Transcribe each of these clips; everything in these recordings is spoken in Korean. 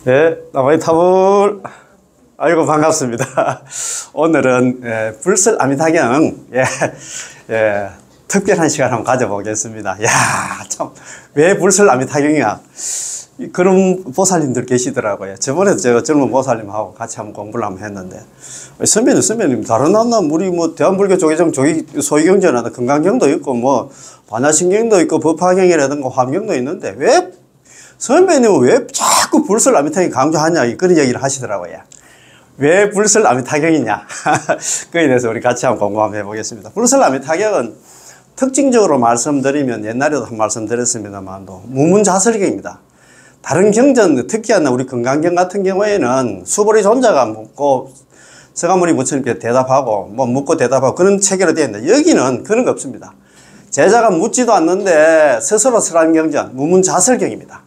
네, 나무의 타불. 아이고, 반갑습니다. 오늘은 불설 아미타경 특별한 시간 한번 가져보겠습니다. 야, 참, 왜 불설 아미타경이야? 그런 보살님들 계시더라고요. 저번에도 제가 젊은 보살님하고 같이 한번 공부를 한번 했는데, 선배님, 다른 나라 우리 뭐 대한불교 조계종 소위경전이나 금강경도 있고 뭐 반야신경도 있고 법화경이라든가 화엄경도 있는데 왜 선배님은 왜 자꾸 불설 아미타경 강조하냐, 그런 얘기를 하시더라고요. 왜 불설 아미타경이냐? 그에 대해서 우리 같이 한번 공부 한번 해보겠습니다. 불설 아미타경은 특징적으로 말씀드리면 옛날에도 한 말씀 드렸습니다만도 무문자설경입니다. 다른 경전, 특히나 우리 금강경 같은 경우에는 수보리 존자가 묻고 서가모니 부처님께 대답하고 뭐 묻고 대답하고 그런 체계로 되어 있는데, 여기는 그런 거 없습니다. 제자가 묻지도 않는데 스스로 설한 경전, 무문자설경입니다.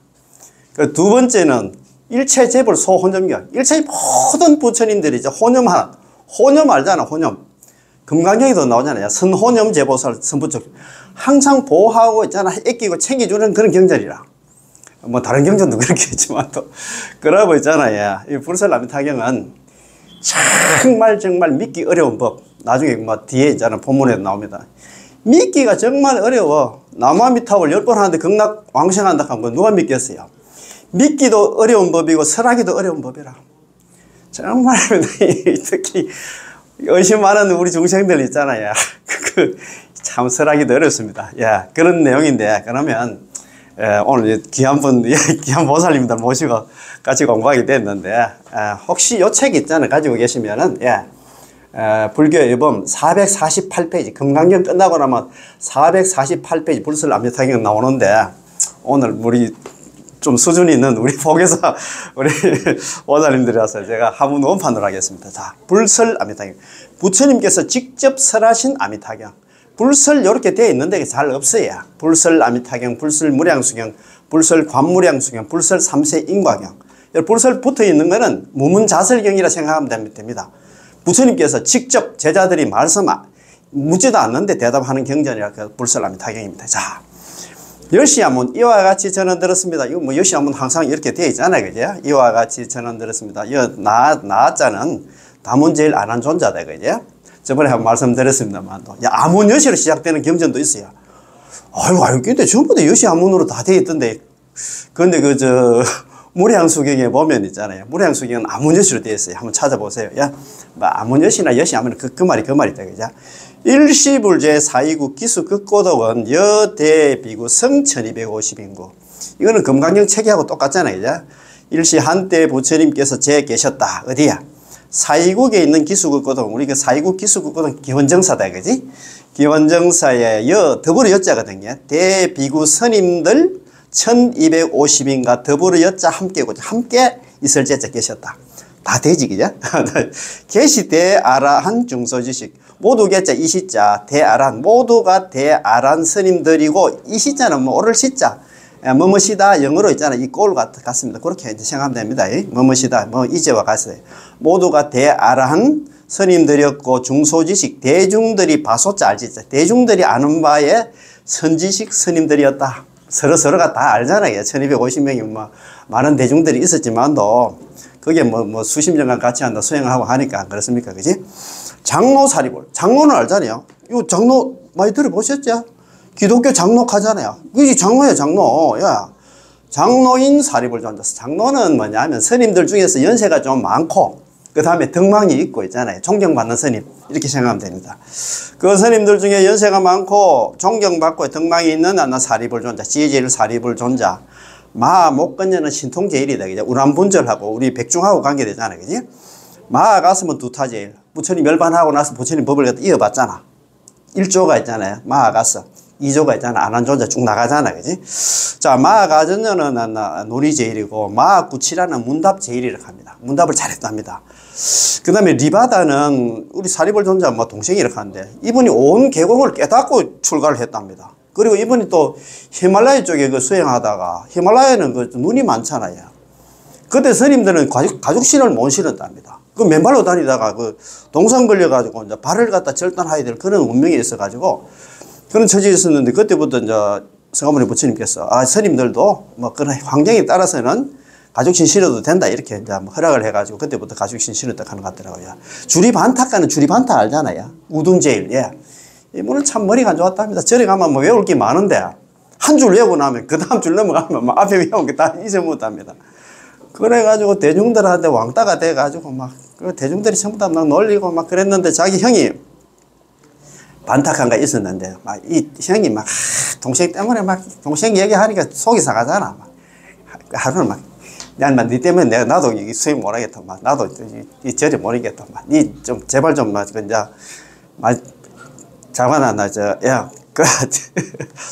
그 두 번째는 일체재불 소혼념경. 일체의 모든 부처님들이 이제 혼념 알잖아, 혼념. 금강경에도 나오잖아요. 선혼념 제보살 선부처. 항상 보호하고 있잖아, 애끼고 챙겨주는 그런 경전이라. 뭐 다른 경전도 그렇겠지만 또 그러고 있잖아요. 이 불설 아미타경은 정말 믿기 어려운 법. 나중에 뭐 뒤에 있잖아, 본문에도 나옵니다. 믿기가 정말 어려워. 나무아미타불 10번 하는데 극락 왕생한다 하면 누가 믿겠어요? 믿기도 어려운 법이고 설하기도 어려운 법이라. 정말 특히 의심 많은 우리 중생들 있잖아요. 참 설하기도 어렵습니다. 그런 내용인데, 그러면 오늘 귀한 보살님들 모시고 같이 공부하게 됐는데, 혹시 요 책 있잖아요, 가지고 계시면은 불교 앨범 448페이지, 금강경 끝나고 나면 448페이지 불설 아미타경 나오는데, 오늘 우리 좀 수준이 있는 우리 복에서 우리 보살님들이라서 제가 한번 원판으로 하겠습니다. 자, 불설 아미타경. 부처님께서 직접 설하신 아미타경. 불설 이렇게 되어 있는데 잘 없어요. 불설 아미타경, 불설 무량수경, 불설 관무량수경, 불설 삼세인과경. 불설 붙어 있는 거는 무문자설경이라 생각하면 됩니다. 부처님께서 직접 제자들이 묻지도 않는데 대답하는 경전이라 불설 아미타경입니다. 자, 여시야문 이와 같이 전원 들었습니다. 이거 뭐 여시야문 항상 이렇게 되어 있잖아요, 그죠? 이와 같이 전원 들었습니다. 이 나자는 다문제일 안한 존자다, 그죠? 저번에 한번 말씀드렸습니다만, 아문 여시로 시작되는 경전도 있어요. 아이고, 근데 전부 다 여시 아문으로 다 되어 있던데. 근데 무량수경에 보면 있잖아요. 무량수경은 아문 여시로 되어 있어요. 한번 찾아보세요. 뭐 아문 여시나 여시 아문 그 말이다, 그죠? 일시불제 사이국 기수 극고독은 여대비구 성 1250인구. 이거는 금강경 체계하고 똑같잖아요, 그죠? 일시 한때 부처님께서 제 계셨다. 어디야? 사이국에 있는 기수극고동, 우리 사이국 기수극고동 기원정사다, 그지? 기원정사에 더불어 여자거든요. 대비구 스님들 1250인가 더불어 여자 함께 있을 제자 계셨다. 다 되지, 그죠? 계시 대아라한 중소지식. 모두 계자 이시자 대아란. 모두가 대아란 스님들이고, 이시자는 뭐 오를 시자. 뭐뭐시다 영어로 있잖아요. 이 꼴 같습니다. 그렇게 이제 생각하면 됩니다. 뭐뭐시다, 뭐 이제와 같아요. 모두가 대아라한 스님들이었고, 중소지식, 대중들이 바소자 알지? 대중들이 아는 바에 선지식 스님들이었다. 서로가 다 알잖아요. 1250명이 뭐 많은 대중들이 있었지만도 그게 뭐 수십 년간 같이 한다 수행하고 하니까 그렇습니까, 그지? 장로 사리불. 장로는 알잖아요. 이거 장로 많이 들어보셨죠? 기독교 장로하잖아요. 그게 장로야, 장로. 장로인 사리불 존자. 장로는 뭐냐면 스님들 중에서 연세가 좀 많고, 그 다음에 덕망이 있고 있잖아요. 존경받는 스님. 이렇게 생각하면 됩니다. 그 스님들 중에 연세가 많고 존경받고 덕망이 있는 사리불 존자. 지혜제일 사리불 존자. 목건녀는 신통제일이다, 그죠? 우람분절하고 우리 백중하고 관계되잖아요, 그지? 갔으면 두타제일. 부처님 멸반하고 나서 부처님 법을 갖다 이어봤잖아. 1조가 있잖아요. 갔어. 2조가 있잖아. 안한존자 쭉 나가잖아, 그지? 자, 가전녀는 놀이제일이고, 구치라는 문답제일이라고 합니다. 문답을 잘했답니다. 그 다음에 리바다는 우리 사리불 존자 동생이라고 하는데, 이분이 온 계곡을 깨닫고 출가를 했답니다. 그리고 이분이 또 히말라야 쪽에 수행하다가, 히말라야는 눈이 많잖아요. 그때 스님들은 가죽신을 못 신었답니다. 맨발로 다니다가 동상 걸려가지고 이제 발을 갖다 절단해야 될 그런 운명이 있어가지고 그런 처지에 있었는데, 그때부터 이제 서가모니 부처님께서 스님들도 그런 환경에 따라서는 가죽신 신어도 된다 이렇게 이제 허락을 해가지고 그때부터 가죽신 신었다 하는 것 같더라고요. 주리반타가는 주리반타 알잖아요. 우둔제일. 예. 이분은 참 머리가 안 좋았답니다. 저리 가면 뭐 외울 게 많은데 한 줄 외우고 나면 그 다음 줄 넘어가면 막 앞에 외운 게 다 잊어먹었답니다. 그래가지고 대중들한테 왕따가 돼가지고 막 그 대중들이 전부 다 막 놀리고 막 그랬는데 자기 형이 반탁한가 있었는데 막 이 형이 막 동생 때문에 막 동생 얘기하니까 속이 상하잖아. 막 하루는 막 니 때문에 내가 나도 이 수행 못하겠다. 막 나도 이 절에 못하겠다. 막 니 좀 제발 좀 막 이제 막 자관아 나야 그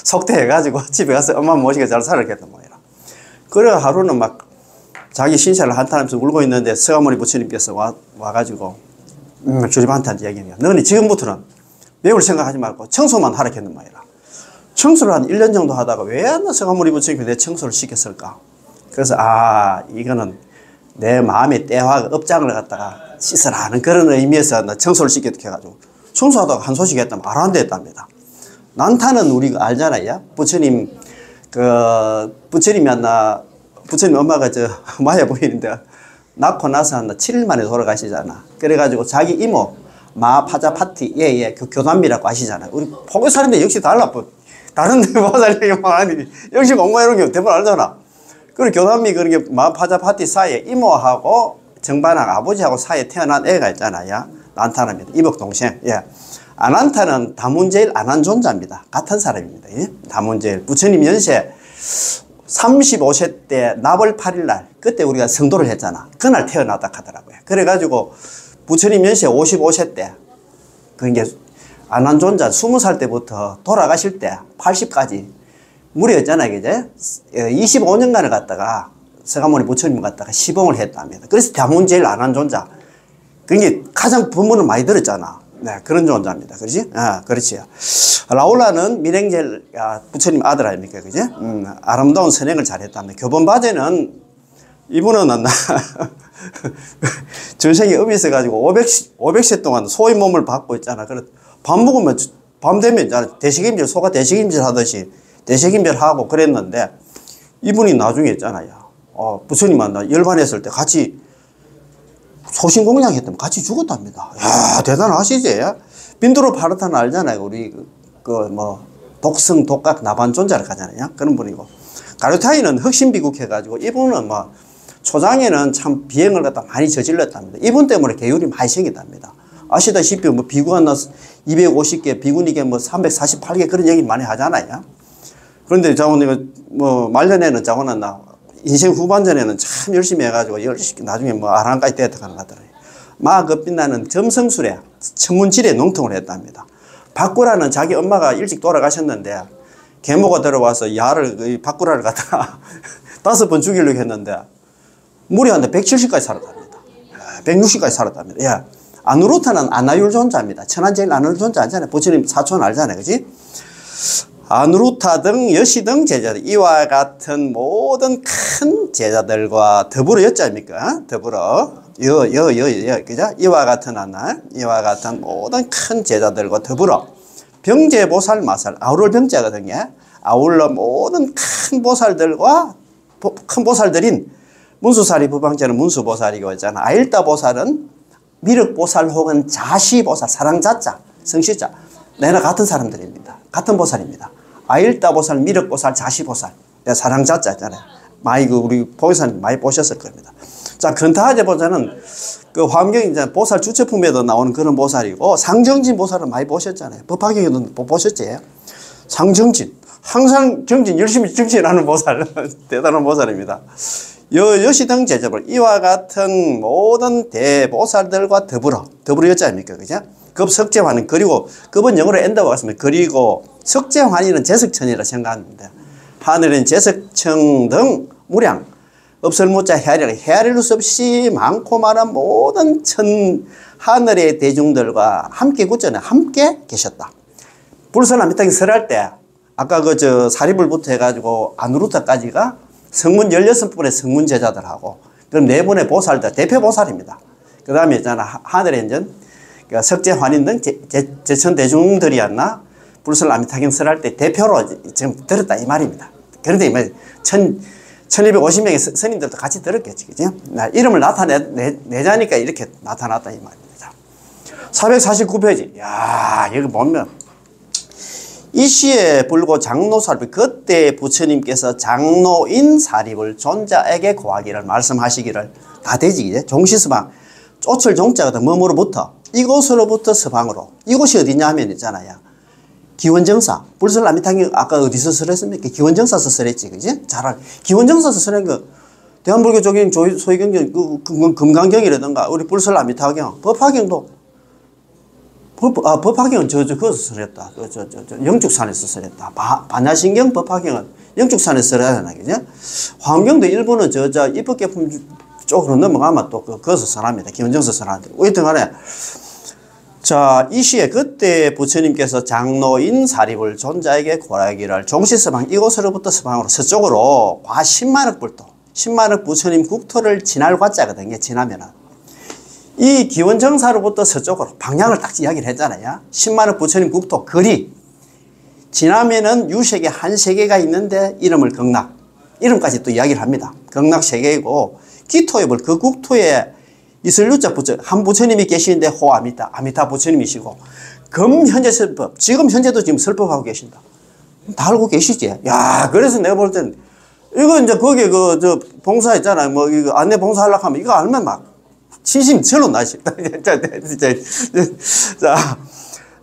속대해가지고 집에 가서 엄마 모시게 잘 살았겠다 뭐이라. 그래 하루는 막 자기 신세를 한탄하면서 울고 있는데 서가모니 부처님께서 와가지고 주립한테한테 얘기해요. 너는 지금부터는 외울 생각하지 말고 청소만 하라 했는 말이라. 청소를 한 1년 정도 하다가 왜 서가모니 부처님이 내 청소를 시켰을까? 그래서 이거는 내 마음의 때화가 업장을 갖다가 씻으라 하는 그런 의미에서 나 청소를 시켰다 해가지고 청소하다가 한 소식 했다면 알았는데 했답니다. 난타는 우리가 알잖아요. 부처님 부처님이 부처님 엄마가 마야 부인인데 낳고 나서 한 7일 만에 돌아가시잖아. 그래가지고 자기 이모 마파자파티 그 교단미라고 아시잖아요. 우리 포교사인데 역시 달라. 다른 데 보살님이 많으니 역시 공부해놓은 게 대부분 알잖아. 그리고 교단미 그런 게 마파자파티 사이에 이모하고 정반하고 아버지하고 사이에 태어난 애가 있잖아요. 난타랍니다. 이복 동생. 예. 아난타는 다문제일 아난존자입니다. 같은 사람입니다. 예? 다문제일 부처님 연세 35세 때 나벌 8일 날 그때 우리가 성도를 했잖아. 그날 태어났다 하더라고요. 그래가지고 부처님 연세 55세 때 그게 아난존자 20살 때부터 돌아가실 때 80까지 무리였잖아요. 그제 25년간을 갖다가 서가모니 부처님 갖다가 시봉을 했답니다. 그래서 다문제일 아난존자 그게 가장 법문을 많이 들었잖아. 네, 그런 존재입니다. 그렇지? 그렇지요. 라울라는 밀행제일 부처님 아들 아닙니까? 그지? 아름다운 선행을 잘했답니다. 교본바제는 이분은 전생에 업이 있어가지고 500세 동안 소의 몸을 받고 있잖아. 그래 밥 먹으면 밤 되면 대식임질 소가 대식임질 하듯이 대식임질하고 그랬는데 이분이 나중에 있잖아요. 부처님한테 열반했을 때 같이 소신공양했다면 같이 죽었답니다. 야 대단하시지? 빈두르 파르타는 알잖아요. 우리 독성 독각 나반존자를 가잖아요. 그런 분이고 가르타이는 흑신비국해가지고 이분은 초장에는 참 비행을 갖다 많이 저질렀답니다. 이분 때문에 계율이 많이 생겼답니다. 아시다시피 비구가 250개 비구니게 348개 그런 얘기 많이 하잖아요. 그런데 자고는 말년에는 자고는 인생 후반전에는 참 열심히 해가지고 나중에 아랑까지 됐다 하는 것 같더라고요. 그 빛나는 점성술에 천문질에 농통을 했답니다. 박구라는 자기 엄마가 일찍 돌아가셨는데 계모가 들어와서 박구라를 갖다가 5번 죽이려고 했는데 무리한테 170까지 살았답니다. 160까지 살았답니다. 예. 아누루타는 아나율존자입니다. 천안제일 아나율존자 알잖아요. 부처님 사촌 알잖아요. 그지? 아누루타 등 여시 등 제자들 이와 같은 모든 큰 제자들과 더불어 여자입니까? 더불어 그죠? 이와 같은 이와 같은 모든 큰 제자들과 더불어 병제보살 마살 아울러 병자거든요. 아울러 모든 큰 보살들과 큰 보살들인 문수사리 부방제는 문수보살이고 있잖아. 아일다보살은 미륵보살 혹은 자시보살 사랑자자 성시자 내나 같은 사람들입니다. 같은 보살입니다. 아일다보살, 미륵보살, 자시보살 사랑자자 있잖아요. 우리 보살님 많이 보셨을 겁니다. 자, 근타하제 보살은 그 화엄경 이제 보살 주체품에도 나오는 그런 보살이고 상정진 보살은 많이 보셨잖아요. 법화경에도 보셨지? 상정진 항상 정진 열심히 정진하는 보살 대단한 보살입니다. 여시등 제자들 이와 같은 모든 대보살들과 더불어 여자입니까? 그죠? 급석재환은 그리고 급은 영어로 엔다고 했습니다. 그리고 석재환이는 제석천이라 생각하는데 하늘은 제석청 등 무량 업설무자 헤아릴 수 없이 많고 많은 모든 하늘의 대중들과 함께 굳잖아요. 함께 계셨다. 불설람 이 땅에 설할 때 아까 사리불부터 해가지고 아누루타까지가 성문 16분의 성문 제자들하고 그럼 4분의 보살들 대표 보살입니다. 그 다음에 있잖아 하늘에 이제 석재환인 등 제천 대중들이었나 불설 아미타경 설할 때 대표로 지금 들었다 이 말입니다. 그런데 1250명의 스님들도 같이 들었겠지, 그죠? 이름을 나타내자니까 이렇게 나타났다, 이 말입니다. 449페이지. 야, 여기 보면, 이 시에 불고 장로사립, 그때 부처님께서 장로인 사립을 존자에게 고하기를 말씀하시기를 다 되지, 그죠? 종시서방, 쫓을 종자가 뭐뭐로부터, 이곳으로부터 서방으로. 이곳이 어디냐 하면 있잖아요. 기원정사. 불설남이탕이 아까 어디서 설했습니까? 기원정사서 설했지, 그지? 잘 기원정사서 설한 거, 대한불교적인 소위경전, 금강경이라든가, 우리 불설남이탕경, 법화경도, 법화경은 거기서 설했다. 영축산에서 설했다. 반야신경 법화경은 영축산에서 설하잖아, 그지? 화엄경도 일부는 입법계품 쪽으로 넘어가면 또 거기서 설합니다. 기원정사 설하는데. 어쨌든 간에, 자, 이 시에 그때 부처님께서 장로인 사립을 존자에게 고하기를 종시서방 이곳으로부터 서방으로 서쪽으로 과 10만억 불도 10만억 부처님 국토를 지날 과자거든요. 지나면은 이 기원정사로부터 서쪽으로 방향을 딱 이야기를 했잖아요. 10만억 부처님 국토 거리 지나면은 유색에 한 세계가 있는데 이름을 극락 이름까지 또 이야기를 합니다. 극락 세계이고 기토의 불 그 국토에 있을 유자 부처, 한 부처님이 계시는데 아미타 부처님이시고, 현재 설법, 지금 현재도 지금 설법하고 계신다. 다 알고 계시지? 야, 그래서 내가 볼 땐, 이거 이제 거기 봉사 있잖아요. 뭐, 이거 안내 봉사 하려고 하면 이거 알면 막, 진심 절로 나시. 자,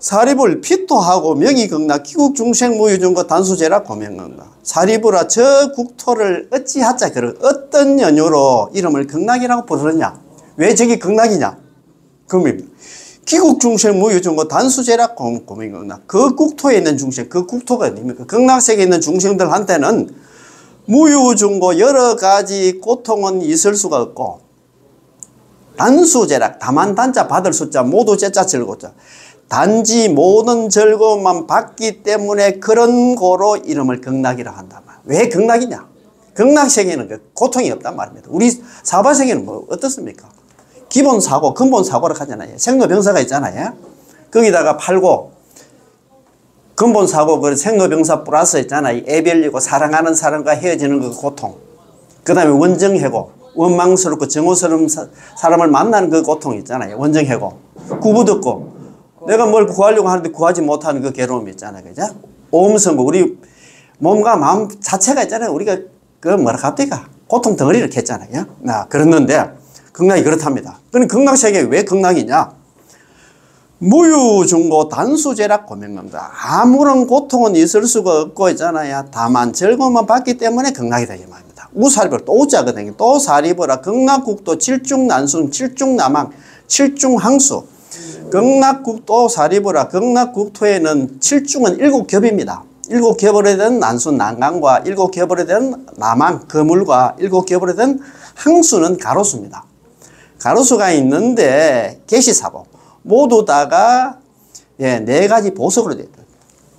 사리불 피토하고 명의극락, 기국중생 무유중과 단수제라 고명극락. 사리불아, 저 국토를 어찌하자, 어떤 연유로 이름을 극락이라고 부르느냐? 왜 저기 극락이냐? 금입니다. 기국중생 무유중고 단수제락 고민극락. 그 국토에 있는 중생, 그 국토가 어디입니까? 극락세계에 있는 중생들한테는 무유중고 여러 가지 고통은 있을 수가 없고, 단수제락, 다만 단자 받을 숫자 모두 제자 절고자. 단지 모든 즐거움만 받기 때문에 그런 고로 이름을 극락이라고 한단 말이야. 왜 극락이냐? 극락세계에는 그 고통이 없단 말입니다. 우리 사바세계는 뭐 어떻습니까? 기본 사고, 근본 사고를 하잖아요. 생로병사가 있잖아요. 거기다가 팔고, 근본 사고, 그 생로병사 플러스 있잖아요. 애별리고 사랑하는 사람과 헤어지는 그 고통. 그 다음에 원정해고, 원망스럽고 정오스러운 사람을 만나는 그 고통 있잖아요. 원정해고. 구부듣고, 내가 뭘 구하려고 하는데 구하지 못하는 그 괴로움이 있잖아요. 그죠? 오음성고, 우리 몸과 마음 자체가 있잖아요. 우리가 그 뭐라 갑니까? 고통 덩어리를 캤잖아요. 그랬는데, 극락이 그렇답니다. 그럼 극락세계에 왜 극락이냐? 무유중고 단수제락 고명명다. 아무런 고통은 있을 수가 없고 있잖아요. 다만 즐거움만 받기 때문에 극락이다 이 말입니다. 우사리벌 또 우자거든요. 또 사리벌아 극락국도 칠중난순 칠중남왕 칠중항수 극락국도 사리벌아 극락국토에는 칠중은 7겹입니다. 7겹으로 된 난순 난강과 7겹으로 된 남왕 거물과 7겹으로 된 항수는 가로수입니다. 가로수가 있는데 계시사보 모두 다가 4가지 보석으로 되어 있다.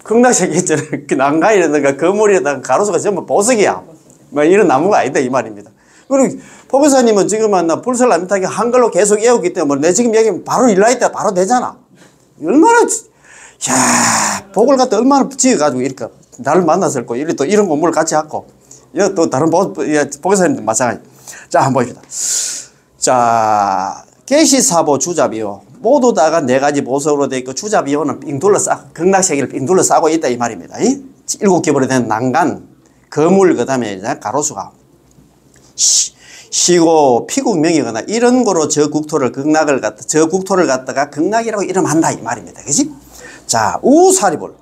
극락세계 있잖아요. 난강이라든가 거물이라든가 가로수가 전부 보석이야. 뭐 이런 나무가 아니다 이 말입니다. 그리고 포교사님은 지금 나 불설남이타기 한글로 계속 외우기 때문에 내 지금 얘기하면 바로 일라이트 바로 되잖아. 얼마나 복을 갖다 얼마나 지어가지고 이렇게 나를 만났을 거고 또 이런 공부를 같이 하고 또 다른 포교사님도 마찬가지. 자 한번 봅시다. 자, 계시사보 주자비요. 모두 다가 4가지 보석으로 되어 있고, 주자비요는 빙 둘러싸, 극락세계를 빙 둘러싸고 있다, 이 말입니다. 7겹으로 된 난간, 거물, 그 다음에 가로수가. 시고, 피국명이거나 이런 거로 저 국토를 갖다가 극락이라고 이름한다, 이 말입니다. 그지? 자, 우사리불.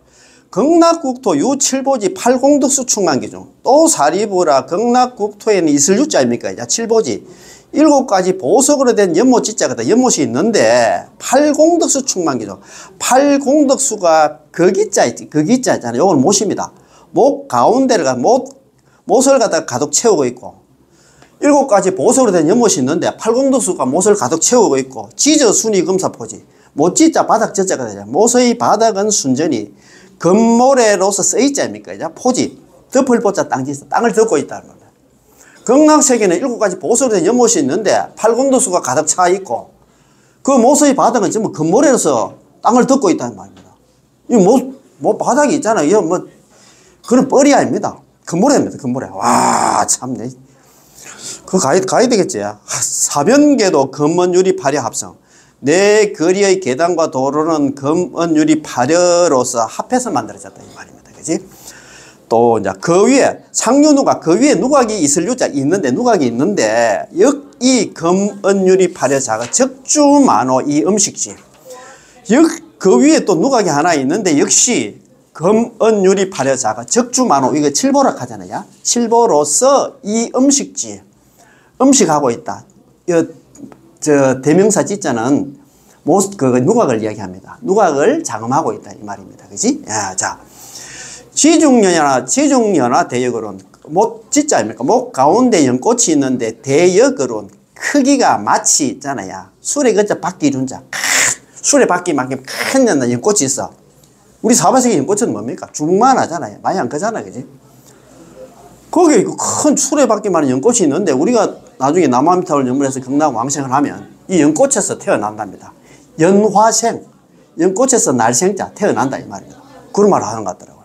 극락국토 유칠보지 8공덕수 충만기중. 또 사리부라 극락국토에는 있을 유자입니까? 자, 칠보지. 7가지 보석으로 된 연못지자거든. 연못이 있는데 8공덕수 충만기죠. 8공덕수가 거기자 있지. 거기자 있잖아요. 요건 못입니다. 못 가운데를 못을 갖다가 가득 채우고 있고 7가지 보석으로 된 연못이 있는데 8공덕수가 못을 가득 채우고 있고 지저 순이 금사포지. 못지자 바닥 저자거든요. 못의 바닥은 순전히 금모래로서 쓰이자입니까? 포지. 덮을 보자 땅지자. 땅을 덮고 있다는 겁니다. 극락세계는 7가지 보석으로 된 연못이 있는데 8공덕수가 가득 차 있고 그 못의 바닥은 전부 금모래로서 땅을 덮고 있다는 말입니다. 이 못 바닥이 있잖아요. 이거 그런 뻘이 아닙니다. 금모래입니다. 금모래. 와, 참네. 그거 가야 되겠지. 사변계도 금원유리 발효 합성. 내 거리의 계단과 도로는 금원유리 발효로서 합해서 만들어졌다 이 말입니다. 그지? 또 이제 그 위에 상류누각, 그 위에 누각이 있을 유자 있는데 누각이 있는데 이 금원유리 발효자가 적주만호 이 음식지. 그 위에 또 누각이 하나 있는데 역시 금은유리 발효자가 적주만호 이거 칠보락 하잖아요. 칠보로서 이 음식지 음식하고 있다. 저 대명사 지자는 그 누각을 이야기합니다. 누각을 장음하고 있다 이 말입니다. 그지? 야, 자 지중연화 대역으로는 못 지자 아닙니까? 목 가운데 연꽃이 있는데 대역으로는 크기가 마치 있잖아요. 술에 그저 바퀴 이룬자. 술에 바퀴만큼 큰 연꽃이 있어. 우리 사바세계 연꽃은 뭡니까? 중만 하잖아요. 많이 안 크잖아. 그지? 거기에 큰 술에 바퀴만한 연꽃이 있는데 우리가 나중에 남아미타올 연물해서 경남 왕생을 하면 이 연꽃에서 태어난답니다. 연화생, 연꽃에서 날생자 태어난다 이 말입니다. 그런 말을 하는 것 같더라고요.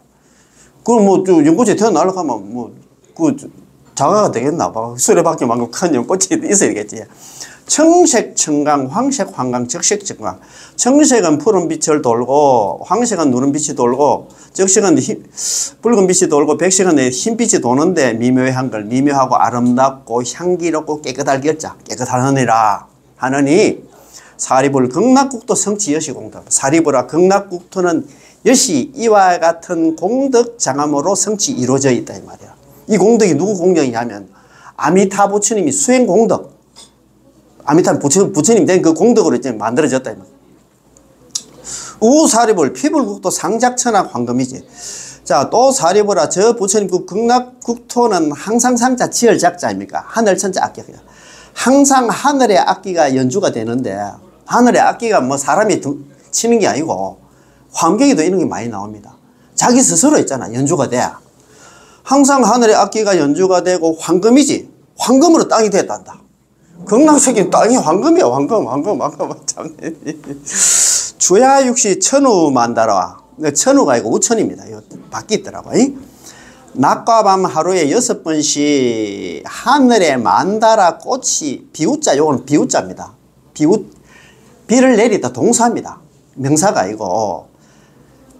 그럼 뭐 연꽃에 태어나려고 하면 자가가 되겠나 봐. 술에 바퀴만큼 큰 연꽃이 있어야겠지. 청색, 청강, 황색, 황강, 적색, 적강. 청색은 푸른 빛을 돌고, 황색은 누른 빛이 돌고, 적색은 붉은 빛이 돌고, 백색은 흰빛이 도는데 미묘한 걸, 미묘하고 아름답고 향기롭고 깨끗할 결자, 깨끗하느니라 하느니 사리불 극락국토 성취 여시공덕. 사리불아 극락국토는 여시 이와 같은 공덕 장암으로 성취 이루어져 있다 이 말이야. 이 공덕이 누구 공덕이냐면 아미타 부처님이 수행 공덕. 아미타 부처님 된 그 공덕으로 이제 만들어졌다. 우사리불 피불국토 상작천학 황금이지. 자, 또 사리불아 저 부처님 그 극락국토는 항상 상자 지열작자입니까? 하늘천자 악기야. 항상 하늘의 악기가 연주가 되는데 하늘의 악기가 뭐 사람이 치는 게 아니고 환경에도 이런 게 많이 나옵니다. 자기 스스로 있잖아. 연주가 돼. 항상 하늘의 악기가 연주가 되고 황금이지. 황금으로 땅이 됐단다. 극락sek인 땅이 황금이야. 황금. 참. 주야육시 천우만다라. 천우가 아니고 우천입니다. 이거 바뀌더라고. 낮과 밤 하루에 6번씩 하늘에 만다라 꽃이 비우자. 요거는 비우자입니다. 비를 내리다 동사입니다. 명사가 아니고.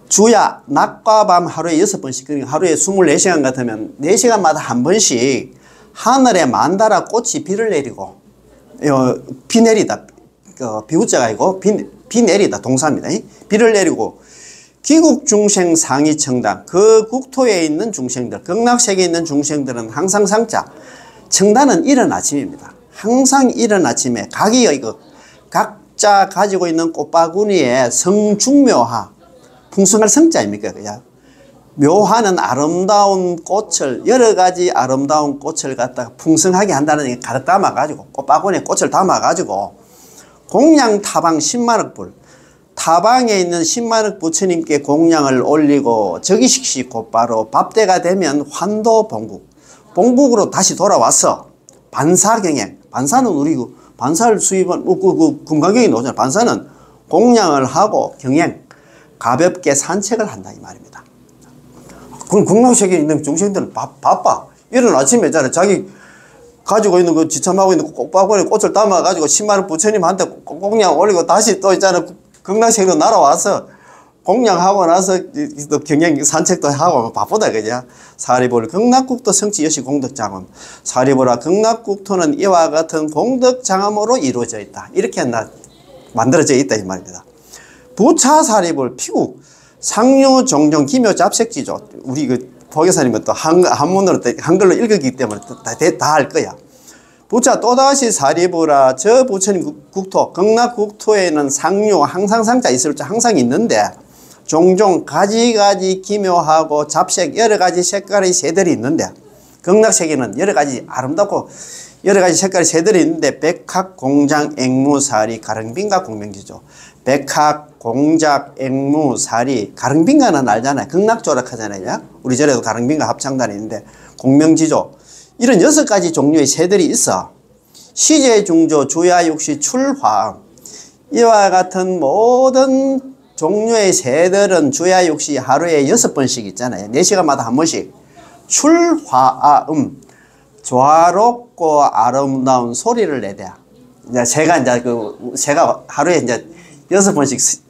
주야 낮과 밤 하루에 6번씩 그러니까 하루에 24시간 같으면 4시간마다 한 번씩 하늘에 만다라 꽃이 비를 내리고 비 내리다 비우자가 아니고 비 내리다 동사입니다. 비를 내리고 기국 중생 상위 청당 그 국토에 있는 중생들 극락세계에 있는 중생들은 항상 상자 청단은 이른 아침입니다. 항상 이른 아침에 각자 가지고 있는 꽃바구니에 성중묘하 풍성할 성자입니까? 그냥 묘하는 아름다운 꽃을 여러 가지 아름다운 꽃을 갖다가 풍성하게 한다는 게 가득 담아가지고 꽃바구니에 꽃을 담아가지고 공양 타방 10만억 불 타방에 있는 10만억 부처님께 공양을 올리고 저기식시 곧바로 밥때가 되면 환도 봉국으로 다시 돌아와서 반사경행 반사는 우리 반사를 수입한 금강경이 나오잖아요. 반사는 공양을 하고 경행 가볍게 산책을 한다 이 말입니다. 그럼 극락세계에 있는 중생들은 바빠. 이른 아침에 있잖아요. 자기 가지고 있는 그 지참하고 있는 꽃바구니에 꽃을 담아가지고 10만원 부처님한테 공양 올리고 다시 또 있잖아요. 극락세계로 날아와서 공양하고 나서 또 경영 산책도 하고 바쁘다 그죠. 사리불 극락국토 성취 여시 공덕장엄. 사리불아 극락국토는 이와 같은 공덕장엄으로 이루어져 있다. 이렇게 만들어져 있다 이 말입니다. 부차사리불 피국 상류 종종 기묘 잡색지죠. 우리 그 보교사님은 또 한문으로 한글로 읽었기 때문에 다 할 거야. 부차 또다시 사리불아 저 부처님 국토 극락국토에는 상류 항상 상자 있을 줄 항상 있는데 종종 가지가지 기묘하고 잡색 여러 가지 색깔의 새들이 있는데 극락세계는 여러 가지 아름답고 여러 가지 색깔의 새들이 있는데 백학 공장 앵무사리 가릉빈가 공명지죠. 백학 공작 앵무사리 가릉빈가는 알잖아요. 극락조락하잖아요. 우리 절에도 가릉빈가 합창단이 있는데 공명지조 이런 6가지 종류의 새들이 있어. 시제중조 주야육시 출화 이와 같은 모든 종류의 새들은 주야육시 하루에 6번씩 있잖아요. 4시간마다 한 번씩 출화아음. 조화롭고 아름다운 소리를 내대야. 이제 새가 하루에 이제 6번씩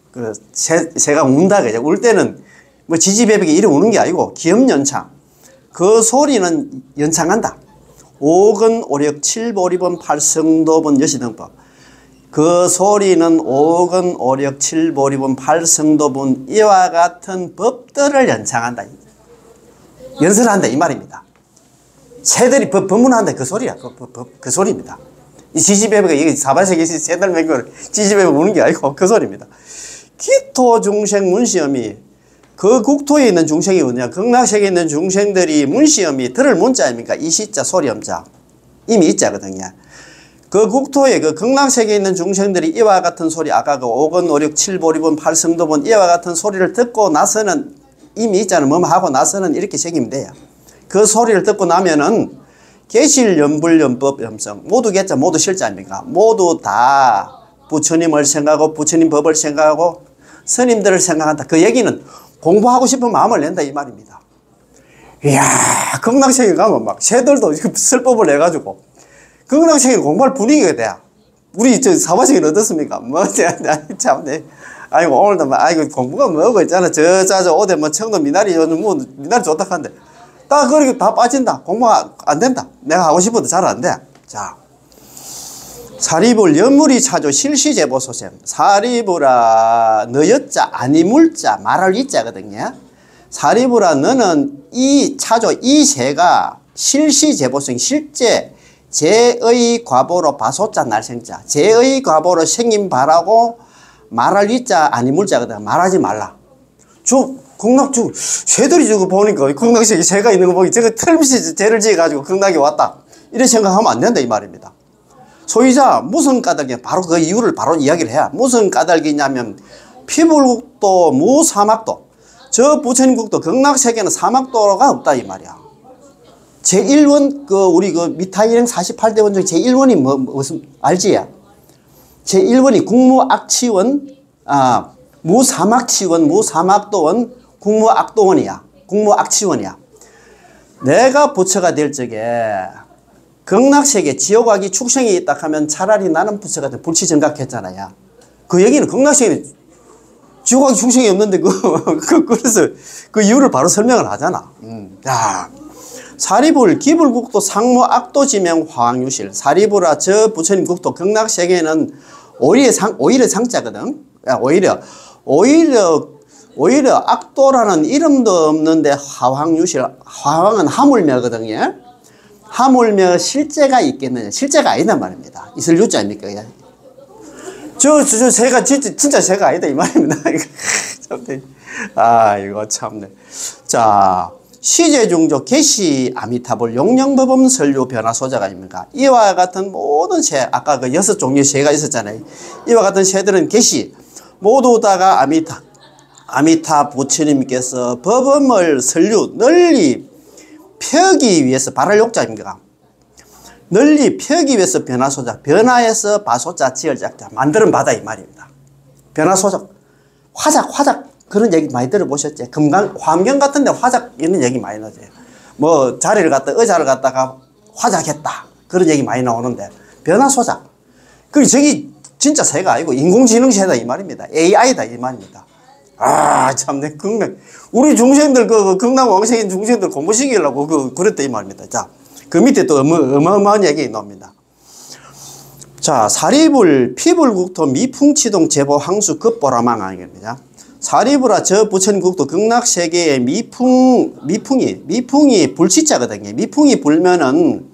새가 운다 그죠. 울 때는 뭐 지지배백이 이래 우는 게 아니고 기업연창. 그 소리는 연창한다. 5근 5력 7보리본 8성도본 여시등법. 그 소리는 5근 5력 7보리본 8성도본 이와 같은 법들을 연창한다. 연설한다 이 말입니다. 새들이 법문한다 그 소리야. 그 소리입니다. 이 지지배배가 이게 사발세계 새들 맹걸 지지배배가 우는 게 아니고 그 소리입니다. 기토 중생 문시험이 그 국토에 있는 중생이 어디냐? 극락세계에 있는 중생들이 문시험이 들을 문자입니까? 이 시자 소리엄자 이미 이자거든요. 그 국토에 그 극락세계에 있는 중생들이 이와 같은 소리 아까 그 5건 5력 7보리본 8성도본 이와 같은 소리를 듣고 나서는 이미 이자는 뭐 하고 나서는 이렇게 새기면 돼요. 그 소리를 듣고 나면은 계실 연불연법 염성 모두 개자 모두 실자입니까? 모두 다 부처님을 생각하고 부처님 법을 생각하고 스님들을 생각한다. 그 얘기는 공부하고 싶은 마음을 낸다 이 말입니다. 이야 극락세계 가면 막 새들도 설법을 내가지고 극락세계 공부할 분위기가 돼야. 우리 저 사바세계는 어떻습니까? 뭐 참네. 아이고 오늘도 막 아이고 공부가 뭐고 있잖아. 저 오대 뭐 청도 미나리 요즘 뭐 미나리 좋다 한데 딱 그렇게 다 빠진다. 공부가 안 된다. 내가 하고 싶어도 잘 안 돼. 자, 사리불 연물이 차조 실시제보소셈. 사리불아 너여자 아니물자 말할 이자거든요. 사리불아 너는 이 차조 이 새가 실시제보성 실제 제의 과보로 바소자 날생자 제의 과보로 생긴 바라고 말할 이자 아니물자거든. 말하지 말라. 극락주 새들이 저거 보니까 극락세계 새가 있는 거 보기 저거 틀림없이 죄를 지어가지고 극락에 왔다 이런 생각하면 안 된다 이 말입니다. 소위자 무슨 까닭이냐 바로 그 이유를 바로 이야기를 해야. 무슨 까닭이냐면 피불국도 무사막도 저 부처님국도 극락세계는 사막도가 없다 이 말이야. 제1원 그 우리 그 미타일행 48대 원 중에 제1원이 무슨 알지야? 제1원이 국무악치원 무사막치원 무사막도원 국무악도원이야. 국무악치원이야. 내가 부처가 될 적에 극락세계 지옥악이 축생이 있다 하면 차라리 나는 부처가 돼 불치정각했잖아요. 그 얘기는 극락세계는 지옥악이 축생이 없는데 그래서 그 이유를 바로 설명을 하잖아. 야, 사리불 기불국도 상무악도 지명 화왕유실. 사리불아 저 부처님 국도 극락세계는 오히려 상자거든. 오히려 악도라는 이름도 없는데 화왕유실. 화왕은 하물며거든요. 하물며 실제가 있겠느냐. 실제가 아니단 말입니다. 있을 유자 아닙니까? 저 새가 진짜 새가 아니다 이 말입니다. 이거 참네. 자, 시제중조 개시 아미타불 용령법음 설류 변화소자가 아닙니까? 이와 같은 모든 새, 아까 그 6종류의 새가 있었잖아요. 이와 같은 새들은 개시 모두 다가 아미타 부처님께서 법음을 설류 널리 펴기 위해서 발할 욕자입니까? 널리 펴기 위해서 변화소자 변화해서 바소자 지을작자 만드는 바다 이 말입니다. 변화소자 화작 그런 얘기 많이 들어보셨지? 환경 같은 데 화작 이런 얘기 많이 나죠. 뭐 의자를 갖다가 화작했다 그런 얘기 많이 나오는데 변화소자 그 저기 진짜 새가 아니고 인공지능 새다 이 말입니다. AI다 이 말입니다. 참내 극락 우리 중생들 그 극락왕생인 중생들 공부시키려고 그랬다 이 말입니다. 자, 그 밑에 또 어마어마한 얘기 나옵니다. 자, 사리불 피불국토 미풍치동 제보 항수 급보라망 아닙니다. 사리불아 저 부처님국도 극락세계의 미풍이 불치자거든요. 미풍이 불면은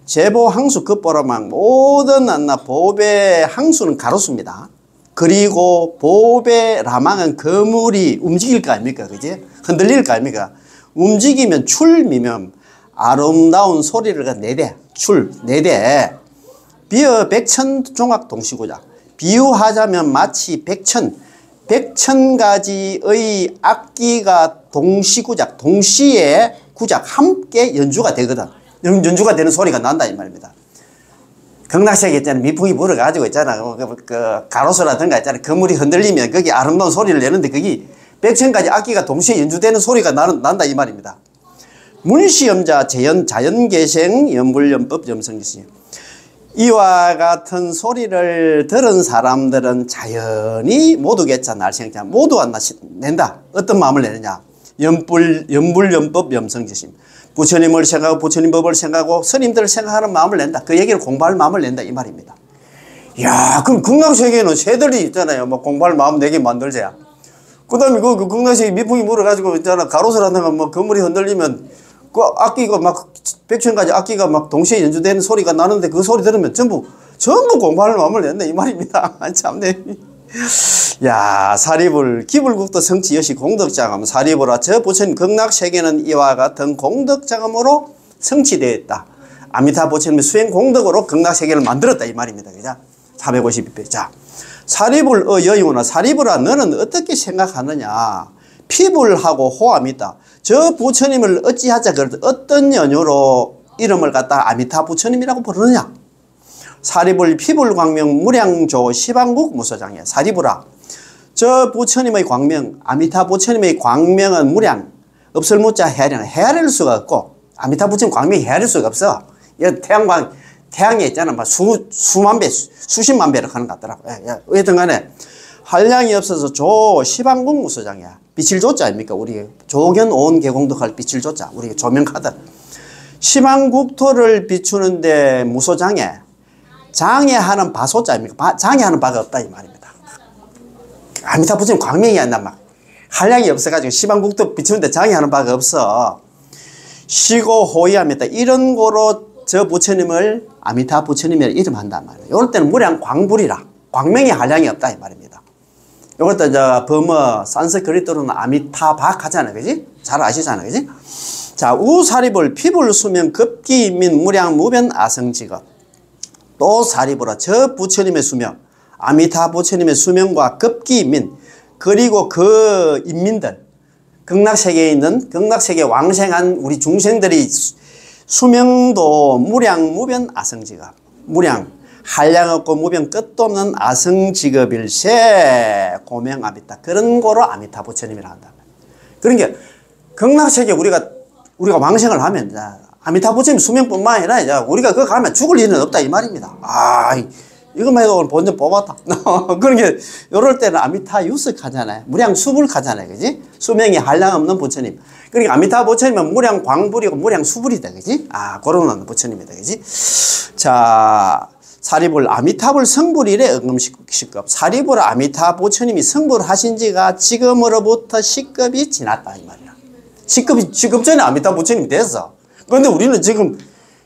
제보 항수 급보라망 모든 보배 항수는 가로수입니다. 그리고 보배 라망은 거물이 움직일 거 아닙니까? 그지? 흔들릴 거 아닙니까? 움직이면 출미면 아름다운 소리를 내대 내대 비어 백천종악 동시구작 비유하자면 마치 백천 가지의 악기가 동시구작 동시에 구작 함께 연주가 되거든. 연주가 되는 소리가 난다 이 말입니다. 극락세계 있잖아. 미풍이 불어가지고 있잖아. 그 가로수라든가 있잖아. 그물이 흔들리면 거기 아름다운 소리를 내는데 거기 백천 가지 악기가 동시에 연주되는 소리가 난다 이 말입니다. 문시염자 자연계생 염불염법 염성지심. 이와 같은 소리를 들은 사람들은 자연히 모두겠자 날생자 모두 안 낸다. 어떤 마음을 내느냐? 염불염법 염성지심. 부처님을 생각하고 부처님 법을 생각하고 스님들을 생각하는 마음을 낸다. 그 얘기를 공부할 마음을 낸다 이 말입니다. 야, 그럼 극락세계에는 새들이 있잖아요. 뭐 공부할 마음 내게 만들자. 그 다음에 그 극락세계 미풍이 물어가지고 있잖아. 가로수를 하다가 뭐 건물이 흔들리면 그 악기가 막 100층까지 악기가 막 동시에 연주되는 소리가 나는데 그 소리 들으면 전부 공부할 마음을 낸다 이 말입니다. 참네. 야, 사리불 기불국도 성취 여시 공덕장엄 사리불아 저 부처님 극락세계는 이와 같은 공덕장엄으로 성취되었다. 아미타 부처님의 수행 공덕으로 극락세계를 만들었다 이 말입니다. 그죠? 452배. 자, 사리불 여유나 사리불아 너는 어떻게 생각하느냐? 피불하고 호암이다. 저 부처님을 어찌하자 그럴 때 어떤 연유로 이름을 갖다 아미타 부처님이라고 부르느냐? 사리불 피불 광명 무량조 시방국 무소장이야. 사리불아 저 부처님의 광명 아미타 부처님의 광명은 무량 없을 무자 헤아릴 수가 없고 아미타 부처님 광명이 헤아릴 수가 없어. 태양에 있잖아. 막 수만 배 수십만 배를 하는 것 같더라고. 어쨌든 간에 한량이 없어서 조 시방국 무소장이야. 빛을 조자 아닙니까? 우리 조견 온 개공덕할 빛을 조자. 우리 조명카드. 시방국토를 비추는데 무소장애. 장애하는 바소자 아닙니까? 장애하는 바가 없다 이 말입니다. 아미타 부처님 광명이 안 나 막 한량이 없어가지고 시방국토 비추는데 장애하는 바가 없어. 시고 호의합니다. 이런 거로 저 부처님을 아미타 부처님이라 이름한단 말이에요. 이럴 때는 무량 광불이라. 광명이 한량이 없다 이 말입니다. 이것도 저 범어 산스크리트로는 아미타박 하잖아요. 그지? 잘 아시잖아요. 그지? 자, 우사리불 피불 수명 급기민 무량 무변 아성직업. 또 사리불아 저 부처님의 수명 아미타 부처님의 수명과 급기민 그리고 그 인민들 극락세계에 있는 극락세계 왕생한 우리 중생들이 수명도 무량 무변 아성직업. 무량 한량 없고 무변 끝도 없는 아성직업일세 고명아미타. 그런 거로 아미타 부처님이라 한다. 그러니까 극락세계 우리가 왕생을 하면 아미타 부처님 수명뿐만 아니라 우리가 그거 가면 죽을 일은 없다 이 말입니다. 이것만 해도 오늘 본전 뽑았다. 그러니까 이럴 때는 아미타 유석하잖아요. 무량 수불하잖아요. 그지? 수명이 한량 없는 부처님. 그러니까 아미타 부처님은 무량 광불이고 무량 수불이다. 그지? 그런 부처님이다. 그지? 자, 사리불 아미타불 성불일에 응음식급. 사리불 아미타 부처님이 성불하신 지가 지금으로부터 10급이 지났다 이 말이야. 10급 전에 아미타 부처님이 됐어. 그런데 우리는 지금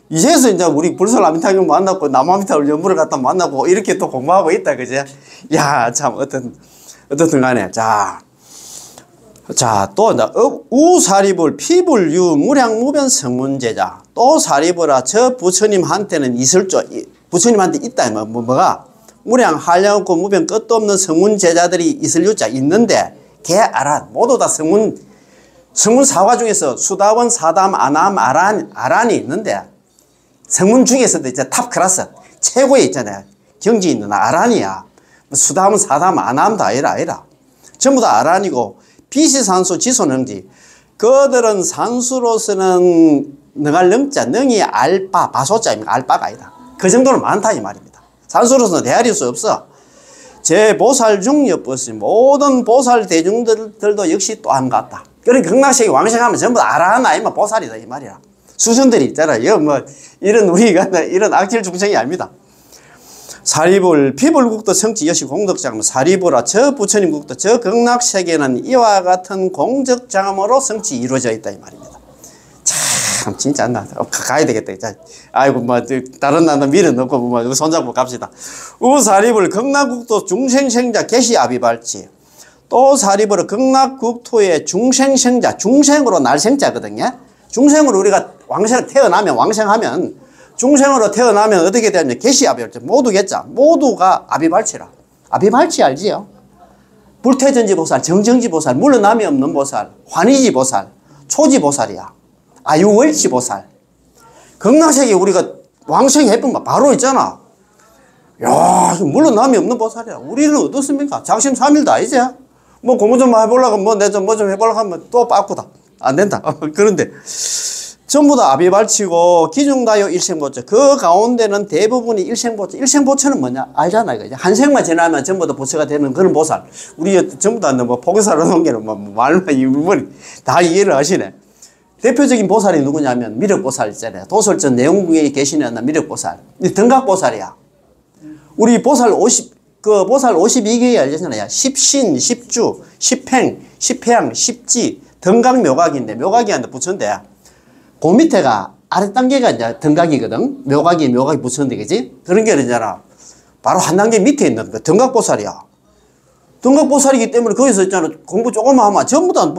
이제서 이제 우리 불설 아미타경 만났고 남아미타불 연불을 갖다 만나고 이렇게 또 공부하고 있다. 그지? 야, 참 어떻든 간에 자, 또 우사리불 피불유 무량무변 성문제자. 또 사리불아 저 부처님한테는 부처님한테 있다. 뭐가? 무량 한량 없고 무변 끝도 없는 성문제자들이 있을 유자 있는데 걔 알아. 모두 다 성문 사화 중에서 수다원, 사담, 아남, 아란이 있는데 성문 중에서도 이제 탑 클래스 최고에 있잖아요. 경지 있는 아란이야. 수다원, 사담, 아남도 아니라 전부 다 아란이고 비시산수 지소능지. 그들은 산수로서는 능할 능자, 능이 알바, 바소자입니다. 알바가 아니다. 그 정도는 많다 이 말입니다. 산수로서는 헤아릴 수 없어. 제 보살 중 엿보시 모든 보살 대중들도 역시 또한 같다. 그러니까 극락세계 왕생하면 전부 다 아라한 아니면 보살이다 이 말이야. 수준들이 있잖아요. 이런 우리가 이런 악질 중생이 아닙니다. 사리불 피불국도 성취 여시 공덕장엄 사리불아 저 부처님 국도 저 극락세계는 이와 같은 공덕장엄으로 성취 이루어져 있다 이 말입니다. 참 진짜 가야 되겠다. 아이고 다른 나라 미련 없고 손잡고 갑시다. 우사리불 극락국도 중생생자 개시아비발치. 또 사리불 극락국토의 중생생자 중생으로 날생자거든요. 중생으로 우리가 왕생하면 중생으로 태어나면 어떻게 되느냐. 개시아비발치 모두겠자. 모두가 아비발치라. 아비발치 알지요? 불태전지보살, 정정지보살, 물러남이 없는 보살, 환희지보살, 초지보살이야. 아유월지보살. 극락세계 우리가 왕생해보면 바로 있잖아. 야, 물러남이 없는 보살이야. 우리는 어떻습니까? 작심삼일도 아니지? 공부 좀 해보려고 내 좀 해보려고 하면 또 빠꾸다. 안 된다. 그런데 전부 다 아비발치고 기중다요 일생보처. 그 가운데는 대부분이 일생보처. 일생보처는 뭐냐? 알잖아요. 그죠? 한 생만 지나면 전부 다 보처가 되는 그런 보살. 우리 전부 다 뭐 포교사로 넘기는 뭐 말만 다 이해를 하시네. 대표적인 보살이 누구냐면 미륵보살 있잖아요. 도솔전 내용궁에 계시는 미륵보살. 등각보살이야. 우리 보살 52개에 알잖아요. 십신, 십주, 십행, 십향, 십지, 등각묘각인데 묘각이한테 붙였는데 그 밑에가 아래 단계가 이제 등각이거든. 묘각이 붙였는데 그지? 그런 게 아니잖아. 바로 한 단계 밑에 있는 그 등각보살이야. 등각보살이기 때문에 거기서 있잖아. 공부 조금만 하면 전부 다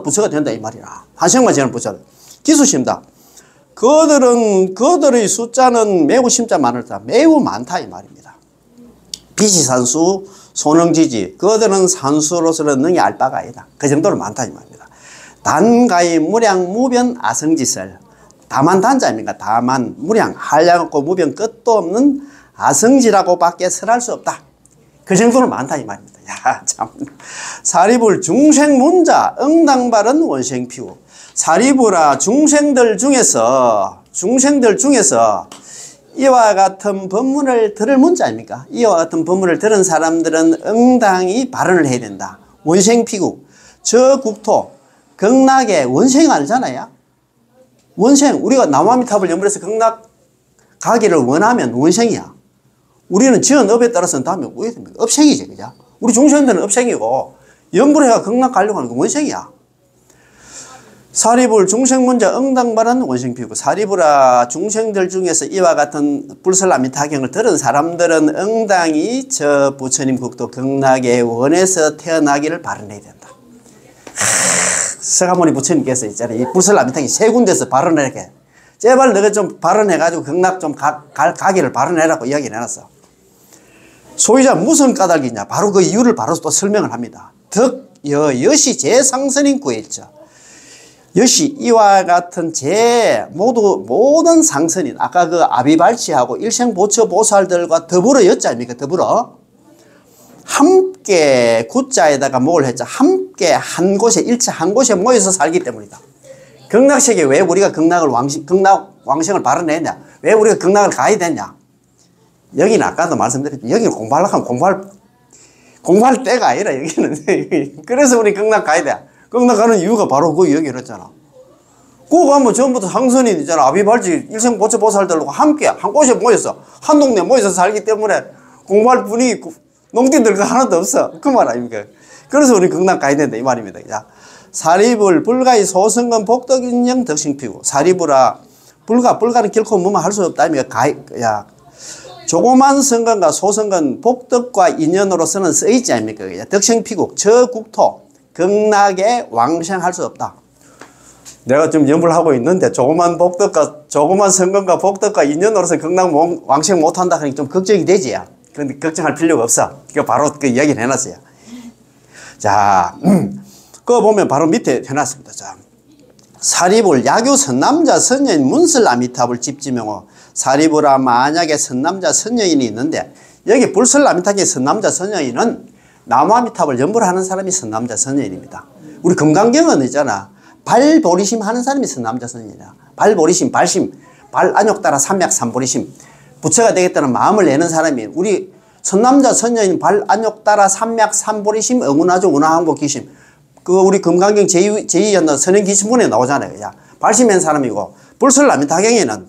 부처가 된다 이 말이야. 한생만 지는 부처. 기수심다. 그들의 숫자는 매우 심자 많을다. 매우 많다 이 말입니다. 비시산수, 소능지지. 그들은 산수로서는 능히 알 바가 아니다. 그 정도로 많다 이 말입니다. 단가의 무량 무변 아성지설. 다만 단자입니까? 다만 무량 한량없고 무변 끝도 없는 아성지라고 밖에 설할 수 없다. 그 정도로 많다 이 말입니다. 야, 참. 사리불 중생문자 응당바른 원생피우. 사리불아 중생들 중에서 이와 같은 법문을 들을 문자 아닙니까? 이와 같은 법문을 들은 사람들은 응당히 발언을 해야 된다. 원생피우. 저 국토 극락의 원생 알잖아요. 원생. 우리가 나무아미탑을 연불해서 극락 가기를 원하면 원생이야. 우리는 지은 업에 따라서는 다음에 뭐해야 됩니까? 업생이지, 그죠? 우리 중생들은 업생이고, 연불해가 극락 가려고 하는 건 원생이야. 사리불 중생문자 응당발한 원생피우고, 사리불아 중생들 중에서 이와 같은 불설아미타경을 들은 사람들은 응당히 저 부처님 국도 극락의 원에서 태어나기를 발언해야 된다. 서가모니 부처님께서 있잖아요. 이 불설아미타경 세 군데서 발언을 이렇게. 제발 너가 좀 발언해가지고 극락 좀 가기를 발언해라고 이야기를 해놨어. 소유자 무슨 까닭이냐? 바로 그 이유를 바로 또 설명을 합니다. 여시 제상선인 구일죠. 여시 이와 같은 모든 상선인 아까 그 아비발치하고 일생보처 보살들과 더불어 여자 아닙니까? 더불어 함께 구자에다가 뭘 했죠? 함께 한 곳에 일체 한 곳에 모여서 살기 때문이다. 극락세계 왜 우리가 극락 왕생을 발언했냐? 왜 우리가 극락을 가야 되냐? 여기는 아까도 말씀드렸지만 여기는 공부하려고 하면 공부할 때가 아니라 여기는 그래서 우리 극락 가야 돼. 극락 가는 이유가 바로 그 얘기를 했잖아. 그거 가면 전부터 상선인 있잖아. 아비발치 일생보처 보살들과 함께 한 곳에 모여서 한 동네 모여서 살기 때문에 공부할 분이 농띠들 하나도 없어. 그 말 아닙니까? 그래서 우리 극락 가야 된다 이 말입니다. 자, 사리불 불가의 소성건 복덕인영 덕싱피고. 사리불아 불가는 결코 뭐만 할 수 없다. 야, 조그만 성건과 소성건 복덕과 인연으로서는 쓰이지 않습니까? 덕생피국 저 국토 극락에 왕생할 수 없다. 내가 지금 연불 하고 있는데 조그만 성건과 복덕과 인연으로서 극락 왕생 못한다 하니 좀 걱정이 되지. 그런데 걱정할 필요가 없어. 그 바로 그 이야기를 해놨어요. 자, 그거 보면 바로 밑에 해놨습니다. 자, 사리불 야규 선남자 선녀인 문슬 아미탑을 집지명호. 사리불아 만약에 선남자 선녀인이 있는데 여기 불설 아미탑의 선남자 선녀인은 나무아미탑을 연불하는 사람이 선남자 선녀인입니다. 우리 금강경은 있잖아. 발보리심 하는 사람이 선남자 선녀인이야. 발보리심, 발심, 발안욕 따라 삼약 삼보리심. 부처가 되겠다는 마음을 내는 사람이 우리 선남자 선녀인 발안욕 따라 삼약 삼보리심 응운하죠 운하항복 기심. 그 우리 금강경 제2연도 선행기심문에 나오잖아요. 야, 발심한 사람이고 불설 아미타경에는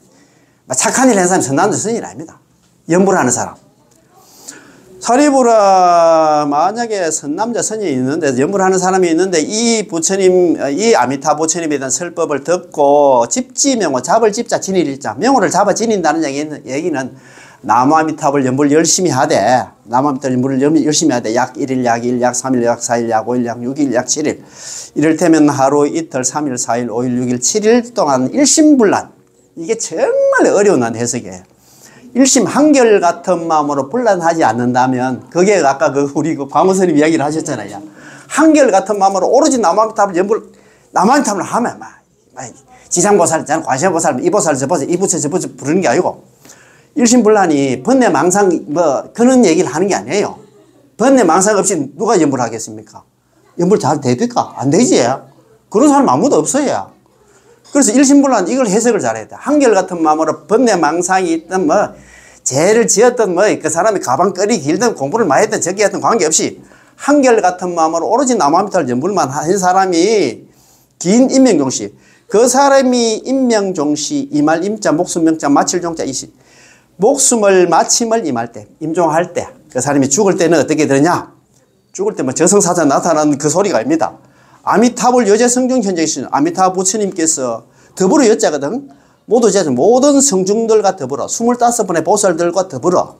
착한 일 한 사람이 선남자 선녀인이 아닙니다. 연불하는 사람. 사리불아 만약에 선남자 선녀인이 있는데 연불하는 사람이 있는데 이 부처님 이 아미타 부처님에 대한 설법을 듣고 집지명호 잡을 집자 지닐일자 명호를 잡아 지닌다는 얘기는 나무아미탑을 연불 열심히 하되 나무아미탑 연불을 열심히 하되 약 1일 약 2일 약 3일 약 4일 약 5일 약 6일 약 7일 이를테면 하루 이틀 3일 4일 5일 6일 7일 동안 일심불란 이게 정말 어려운 해석이에요. 일심 한결같은 마음으로 불란하지 않는다면 그게 아까 우리 광우스님 이야기를 하셨잖아요. 한결같은 마음으로 오로지 나무아미탑을 나무아미탑을 하면 지장보살 있잖아. 관세보살, 이보살, 저보살, 이부처, 저부처 부르는 게 아니고 일심불란이 번뇌망상 그런 얘기를 하는 게 아니에요. 번뇌망상 없이 누가 연불하겠습니까? 연불 잘 됩니까? 안 되지. 그런 사람 아무도 없어요. 그래서 일심불란 이걸 해석을 잘해야 돼. 한결같은 마음으로 번뇌망상이 있든 뭐 죄를 지었든 뭐 그 사람이 가방거리 길든 공부를 많이 했든 적게 했든 관계없이 한결같은 마음으로 오로지 나무아미타불 연불만 한 사람이 긴 임명종시, 그 사람이 임명종시 이말 임자 목숨 명자 마칠 종자 이시, 목숨을 마침을 임할 때 임종할 때 그 사람이 죽을 때는 어떻게 되느냐, 죽을 때 뭐 저승사자 나타나는 그 소리가 아닙니다. 아미타불 여제 성중 현재 계시는 아미타 부처님께서 더불어 여자거든. 모든 성중들과 더불어 25분의 보살들과 더불어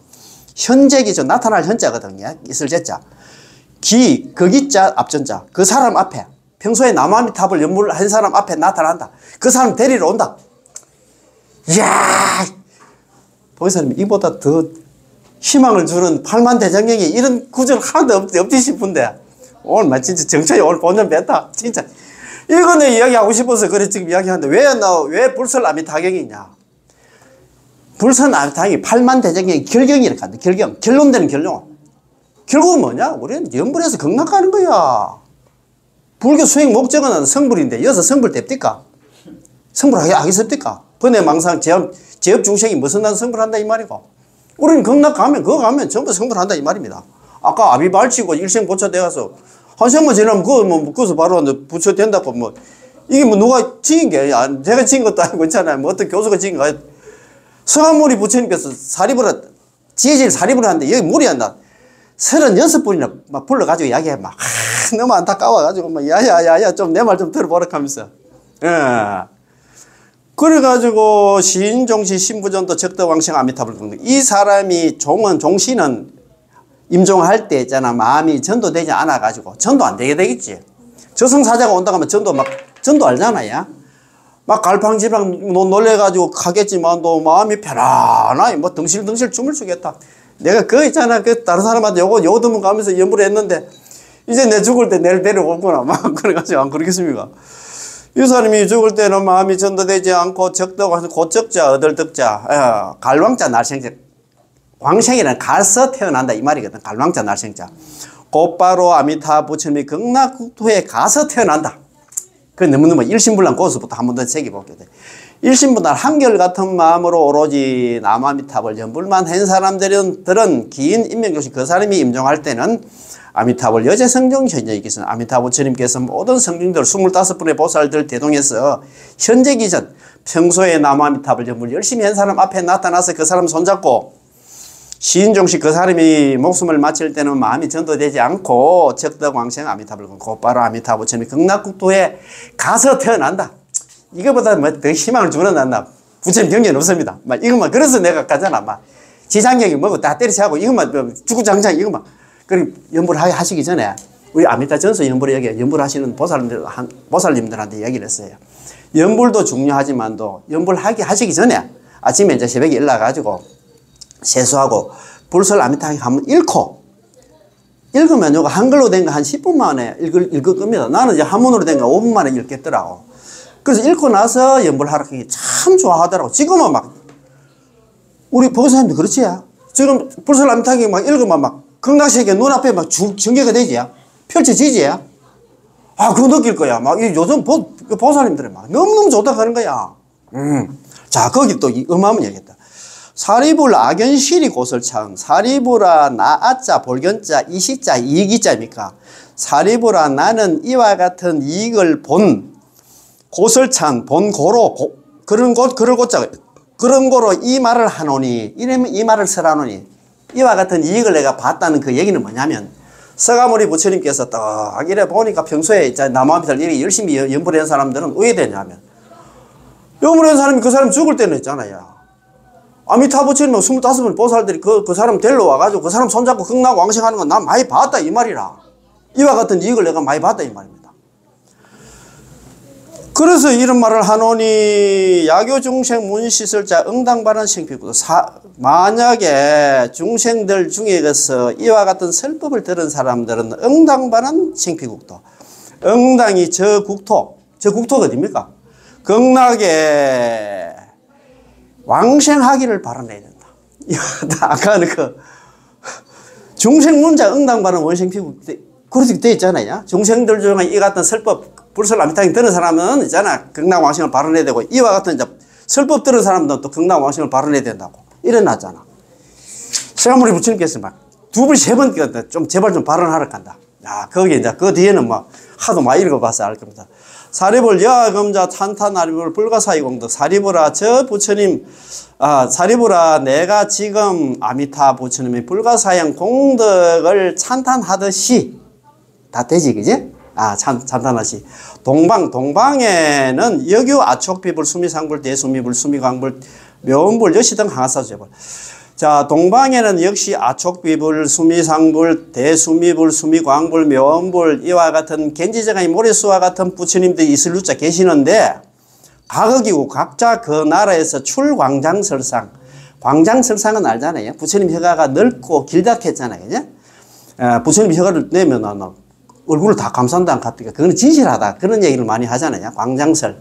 현재 기죠. 나타날 현자거든요. 있을 제자. 그 기자 앞전자. 그 사람 앞에 평소에 남아미타불 연물 한 사람 앞에 나타난다. 그 사람 데리러 온다. 이야, 보이사님 이보다 더 희망을 주는 팔만대장경에 이런 구절 하나도 없지 싶은데 오늘 진짜 정초에 오늘 본전 뺐다. 진짜 이거 내 이야기하고 싶어서 그래 지금 이야기하는데 왜 불설 아미타경이냐. 불설 아미타경이 팔만대장경이 결경이라고 한다. 결경. 결론되는 결론. 결국은 뭐냐? 우리는 연불에서 극락가는 거야. 불교 수행 목적은 성불인데 여기서 성불 됩니까? 성불하겠습니까? 번뇌망상 제업 중생이 무슨 난 성불한다 이 말이고, 우리는 극락 가면 그거 가면 전부 성불한다 이 말입니다. 아까 아비 발치고 일생 보초 돼가서 한 생만 지나면 그거 뭐 그것서 바로 부처 된다고 뭐 이게 뭐 누가 지은 게 제가 지은 것도 아니고 있잖아요. 뭐 어떤 교수가 지은 거. 성한무리 부처님께서 지혜질 사립을 하는데 여기 무리 한다. 36분이나 막 불러가지고 이야기해. 막, 너무 안타까워가지고, 막, 야야야야, 좀 내 말 좀 들어보라 하면서. 예. 그래가지고, 시인종시 신부전도 적덕왕생 아미타불 등등. 이 사람이 종시는 임종할 때 있잖아. 마음이 전도되지 않아가지고, 전도 안 되게 되겠지. 저승사자가 온다고 하면 전도 알잖아요. 막 갈팡질팡 놀래가지고 가겠지만도 마음이 편안하게 뭐 덩실덩실 춤을 추겠다. 내가 그거 있잖아. 그 다른 사람한테 요거 드문 가면서 연불을 했는데 이제 내 죽을 때 내를 데려오구나. 막 그래가지고 안 그러겠습니까? 이 사람이 죽을 때는 마음이 전도되지 않고 적덕, 고적자, 어덜덕자, 갈왕자, 날생자. 광생이란 갈서 태어난다 이 말이거든. 갈왕자, 날생자. 곧바로 아미타 부처님이 극락국토에 가서 태어난다. 그 너무너무 일심불란 고수부터 한 번 더 새겨보게 돼. 일심불란 한결같은 마음으로 오로지 남아미타불 연불만 한 사람들은 긴 인명교시 그 사람이 임종할 때는 아미타불 여제 성중 현재 있겠습니다. 아미타 부처님께서 모든 성중들 25분의 보살들 대동해서 현재 기전 평소에 남아미타불 연불 열심히 한 사람 앞에 나타나서 그 사람 손잡고 시인종시 그 사람이 목숨을 마칠 때는 마음이 전도되지 않고 적덕왕생 아미타불 곧바로 아미타 부처님이 극락국토에 가서 태어난다. 이거보다 뭐 더 희망을 주는 난다. 부처님 경계는 없습니다. 막 이것만 그래서 내가 가잖아. 막 지장경이 뭐고 다 때리치하고 이것만 주구장창 이것만. 그리고 연불하시기 전에 우리 아미타 전서 연불에 여기 연불하시는 보살님들한테 얘기를 했어요. 연불도 중요하지만도 연불하시기 전에 아침에 이제 새벽에 일어나가지고 세수하고 불설 아미타경 한번 읽으면 요거 한글로 된 거 한 10분 만에 읽을 겁니다. 나는 이제 한문으로 된 거 5분 만에 읽겠더라고. 그래서 읽고 나서 연불하라 하는 게 참 좋아하더라고. 지금은 막 우리 보살님도 그렇지. 지금 불설 아미타경 막 읽으면 막 극락세계 눈앞에 막 전개가 되지. 펼쳐지지. 아, 그거 느낄 거야. 막 요즘 보살님들이 막 너무너무 좋다 하는 거야. 자, 거기 또 음하면 얘기했다. 사리불 악연실이 고설창 사리불아 나아자 볼견자 이시자 이기자입니까? 사리불아 나는 이와 같은 이익을 본 고설창 본 고로 그런 고자 그런 거로 이 말을 하노니 이러면 이 말을 설하노니 이와 같은 이익을 내가 봤다는 그 얘기는 뭐냐면 서가모니 부처님께서 딱 이래 보니까 평소에 남아미탈 이렇게 열심히 연불한 사람들은 왜 되냐면 연불한 사람이 그 사람 죽을 때는 있잖아요. 아미타 부처님 25분 보살들이 그 사람 데리러 와가지고 그 사람 손잡고 극락 왕생하는 건 난 많이 봤다 이 말이라. 이와 같은 이익을 내가 많이 봤다 이 말입니다. 그래서 이런 말을 하노니 야교 중생 문시설자 응당바란 생피구도 만약에 중생들 중에서 이와 같은 설법을 들은 사람들은 응당바란 생피국도 응당이 저 국토가 어딥니까? 극락에 왕생하기를 바라내야 된다. 아까는 그 중생 문자 응당바란 원생피국 그렇게 돼 있잖아요. 중생들 중에 이 같은 설법 불설라미탕 들은 사람은 있잖아. 극락왕신을 발언해야 되고, 이와 같은 이제 설법 들은 사람들은 또 극락왕신을 발언해야 된다고. 일어나잖아. 세가모니 부처님께서 막 두 번, 세 번, 좀 제발 좀 발언하러 간다. 야, 거기 이제 그 뒤에는 막 하도 많이 읽어봐서 알 겁니다. 사리불 여하금자 찬탄아리불 불가사의공덕 사리불아 저 부처님 사리불아 내가 지금 아미타 부처님의 불가사의 공덕을 찬탄하듯이 다 되지 그지? 찬탄하시 동방에는 여규 아촉비불 수미상불 대수미불 수미광불 묘음불 여시등 항하사제불. 자, 동방에는 역시 아촉비불, 수미상불, 대수미불, 수미광불, 묘음불 이와 같은 겐지저가의 모리수와 같은 부처님들이 있을 유자 계시는데 각업이고 각자 그 나라에서 출광장설상 광장설상은 알잖아요. 부처님 혀가가 넓고 길다했잖아요. 그죠? 부처님 혀가를 내면 얼굴을 다 감싼다는 갑니까? 그거는 진실하다. 그런 얘기를 많이 하잖아요. 광장설.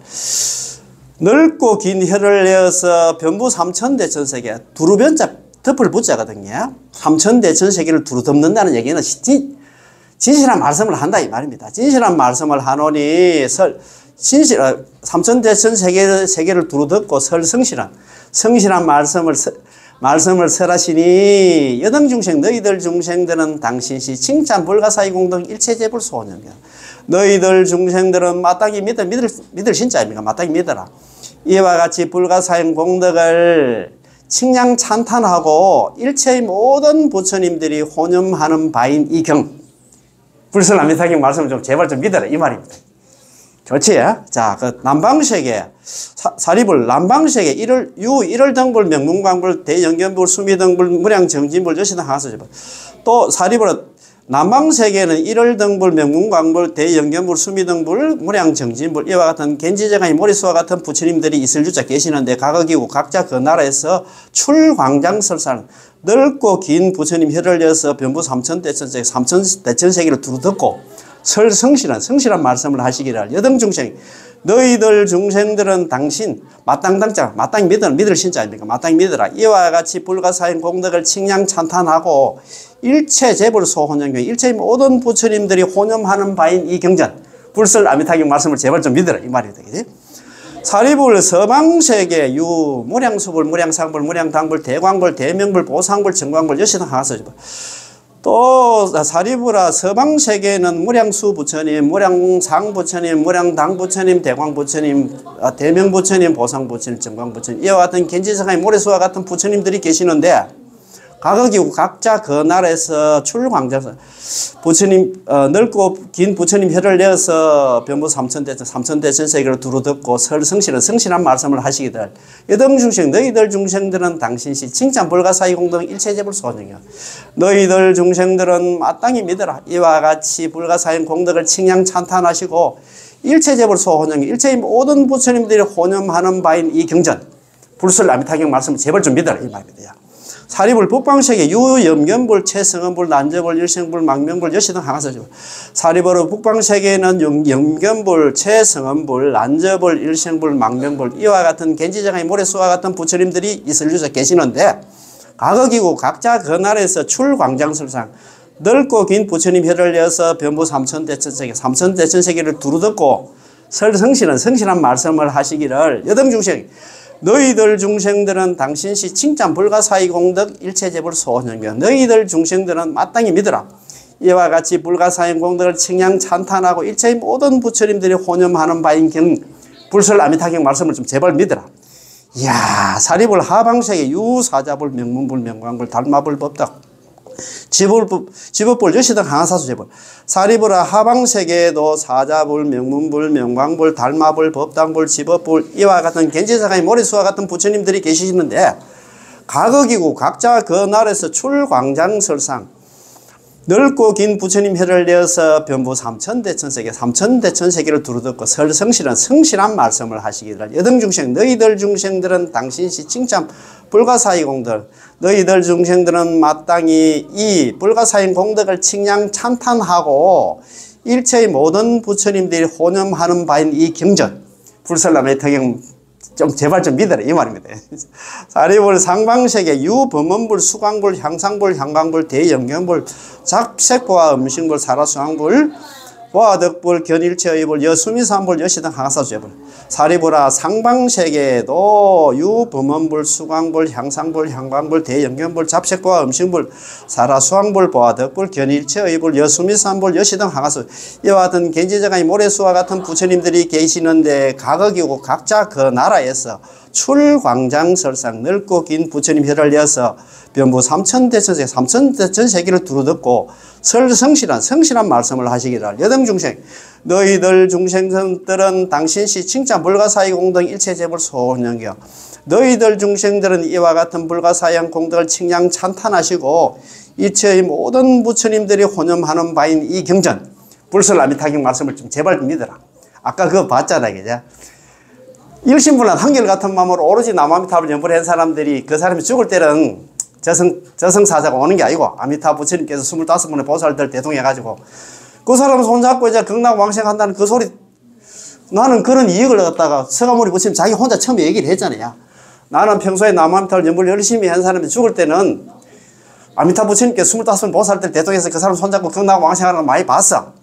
넓고 긴 혀를 내어서 변부 삼천대천세계 두루변자 덮을 붙자거든요. 삼천대천세계를 두루 덮는다는 얘기는 진실한 말씀을 한다 이 말입니다. 진실한 말씀을 하노니 삼천대천세계를 두루 덮고 성실한 말씀을 설하시니 여등중생 너희들 중생들은 당신시 칭찬 불가사의 공덕 일체재불 소원이며 너희들 중생들은 마땅히 믿을 신자입니까? 마땅히 믿어라. 이와 같이 불가사의 공덕을 칭량 찬탄하고 일체의 모든 부처님들이 혼념하는 바인 이 경 불설라미타경 말씀을 좀 제발 좀 믿어라 이 말입니다. 좋지? 자, 그 남방세계 사리불 남방세계 일월등불 명문광불 대영견불 수미등불 무량정진불 여시등 하하서제불. 또 사리불 남방세계는 일월등불 명문광불 대영견불 수미등불 무량정진불 이와 같은 겐지저가의 모리수와 같은 부처님들이 있을 유자 계시는데 각업이고 각자 그 나라에서 출광장설상 넓고 긴 부처님 혀를 내어서 변부 삼천대천세계를 두루 덮고 성실한 말씀을 하시기를 여등중생 너희들 중생들은 당신 마땅히 믿을 신자입니까? 마땅히 믿어라. 이와 같이 불가사의 공덕을 칭량 찬탄하고 일체 재불 소혼념경 일체의 모든 부처님들이 혼념하는 바인 이 경전 불설 아미타경 말씀을 제발 좀 믿어라 이 말이다. 그지? 사리불 서방세계 유 무량수불 무량상불 무량당불 대광불 대명불 보상불 정광불 여시등 하하서지불. 또 사리불아 서방세계에는 무량수 부처님, 무량상 부처님, 무량당 부처님, 대광 부처님, 대명 부처님, 보상 부처님, 정광 부처님 이와 같은 겐지성의 모래수와 같은 부처님들이 계시는데 각업이고 각자 그 나라에서 출광자서 부처님 넓고 긴 부처님 혀를 내어서 변부 삼천대천세계를 두루 덮고 성실한 말씀을 하시기들 여등중생 너희들 중생들은 당신시 칭찬 불가사의 공덕 일체재불 소원이여 너희들 중생들은 마땅히 믿어라. 이와 같이 불가사의 공덕을 칭량 찬탄하시고 일체재불 소원이여 일체의 모든 부처님들이 혼념하는 바인 이 경전 불설 아미타경 말씀을 제발 좀 믿어라 이 말입니다. 사리불 북방세계 유염견불 최성원불 난저불 일생불 망명불 여시등 항하서지불. 사리불 북방세계에는 염견불 최성원불 난저불 일생불 망명불 이와 같은 겐지장의 모래수와 같은 부처님들이 있을 유자 계시는데 각업이고 각자 그 나라에서 출광장설상 넓고 긴 부처님 혀를 내어서 변부 삼천대천세계를 두루 덮고 성실한 말씀을 하시기를 여등중생 너희들 중생들은 당신시 칭찬 불가사의 공덕 일체재불 소원이며 너희들 중생들은 마땅히 믿어라. 이와 같이 불가사의 공덕을 칭량 찬탄하고 일체의 모든 부처님들이 혼념하는 바인 경 불설 아미타경 말씀을 좀 제발 믿어라. 이야 사리불 하방세계 유사자불 명문불 명광불 달마불 법덕 지법불 여시등 항하사수재불. 사리불아 하방세계에도 사자불 명문불 명광불 달마불 법당불 지법불 이와 같은 겐지사가의 모리수와 같은 부처님들이 계시는데 각업이고 각자 그 나라에서 출광장설상 넓고 긴 부처님 혀를 내어서 변부 삼천대천세계를 두루 덮고 성실한 말씀을 하시기를 여등중생 너희들 중생들은 당신시 칭찬 불가사의 공덕 너희들 중생들은 마땅히 이 불가사의 공덕을 칭량 찬탄하고 일체의 모든 부처님들이 혼념하는 바인 이 경전 불설람의 통영 좀 제발 좀 믿어라 이 말입니다. 사리불 상방세계 유범원불 수광불 향상불 향광불 대영견불 작색보와 음식불 사라수광불 보아덕불 견일체의불 여수미산불 여시등 항사수제불 사리불아 상방세계도 유범원불 수광불 향상불 향관불 대영견불 잡색보아 음식불 사라수왕불 보아덕불 견일체의불 여수미산불 여시등 항하수 이와 같은 gen지정의 모래수와 같은 부처님들이 계시는데 각억이고 각자 그 나라에서 출광장설상 넓고 긴 부처님 혀를 이어서 변부 삼천대천세 삼천대천세계를 두루듣고 성실한 말씀을 하시기를 여등중생 너희들 중생들은 당신시 칭찬 불가사의 공덕 일체재불 소원영경 너희들 중생들은 이와 같은 불가사의 공덕을 칭양 찬탄하시고 일체의 모든 부처님들이 혼념하는 바인 이 경전 불설아미타경 말씀을 좀 제발 믿어라. 아까 그거 봤잖아 그죠? 일심불란 한결같은 마음으로 오로지 남아미타불 연불을 한 사람들이 그 사람이 죽을 때는 저승사자가 오는 게 아니고 아미타 부처님께서 25분의 보살들 대동해가지고 그 사람 손잡고 이제 극락왕생한다는 그 소리 나는 그런 이익을 갖다가 서가모니 부처님 자기 혼자 처음에 얘기를 했잖아요. 나는 평소에 남아미타불 연불을 열심히 한 사람이 죽을 때는 아미타 부처님께서 25분 보살들 대동해서 그 사람 손잡고 극락왕생하는 거 많이 봤어.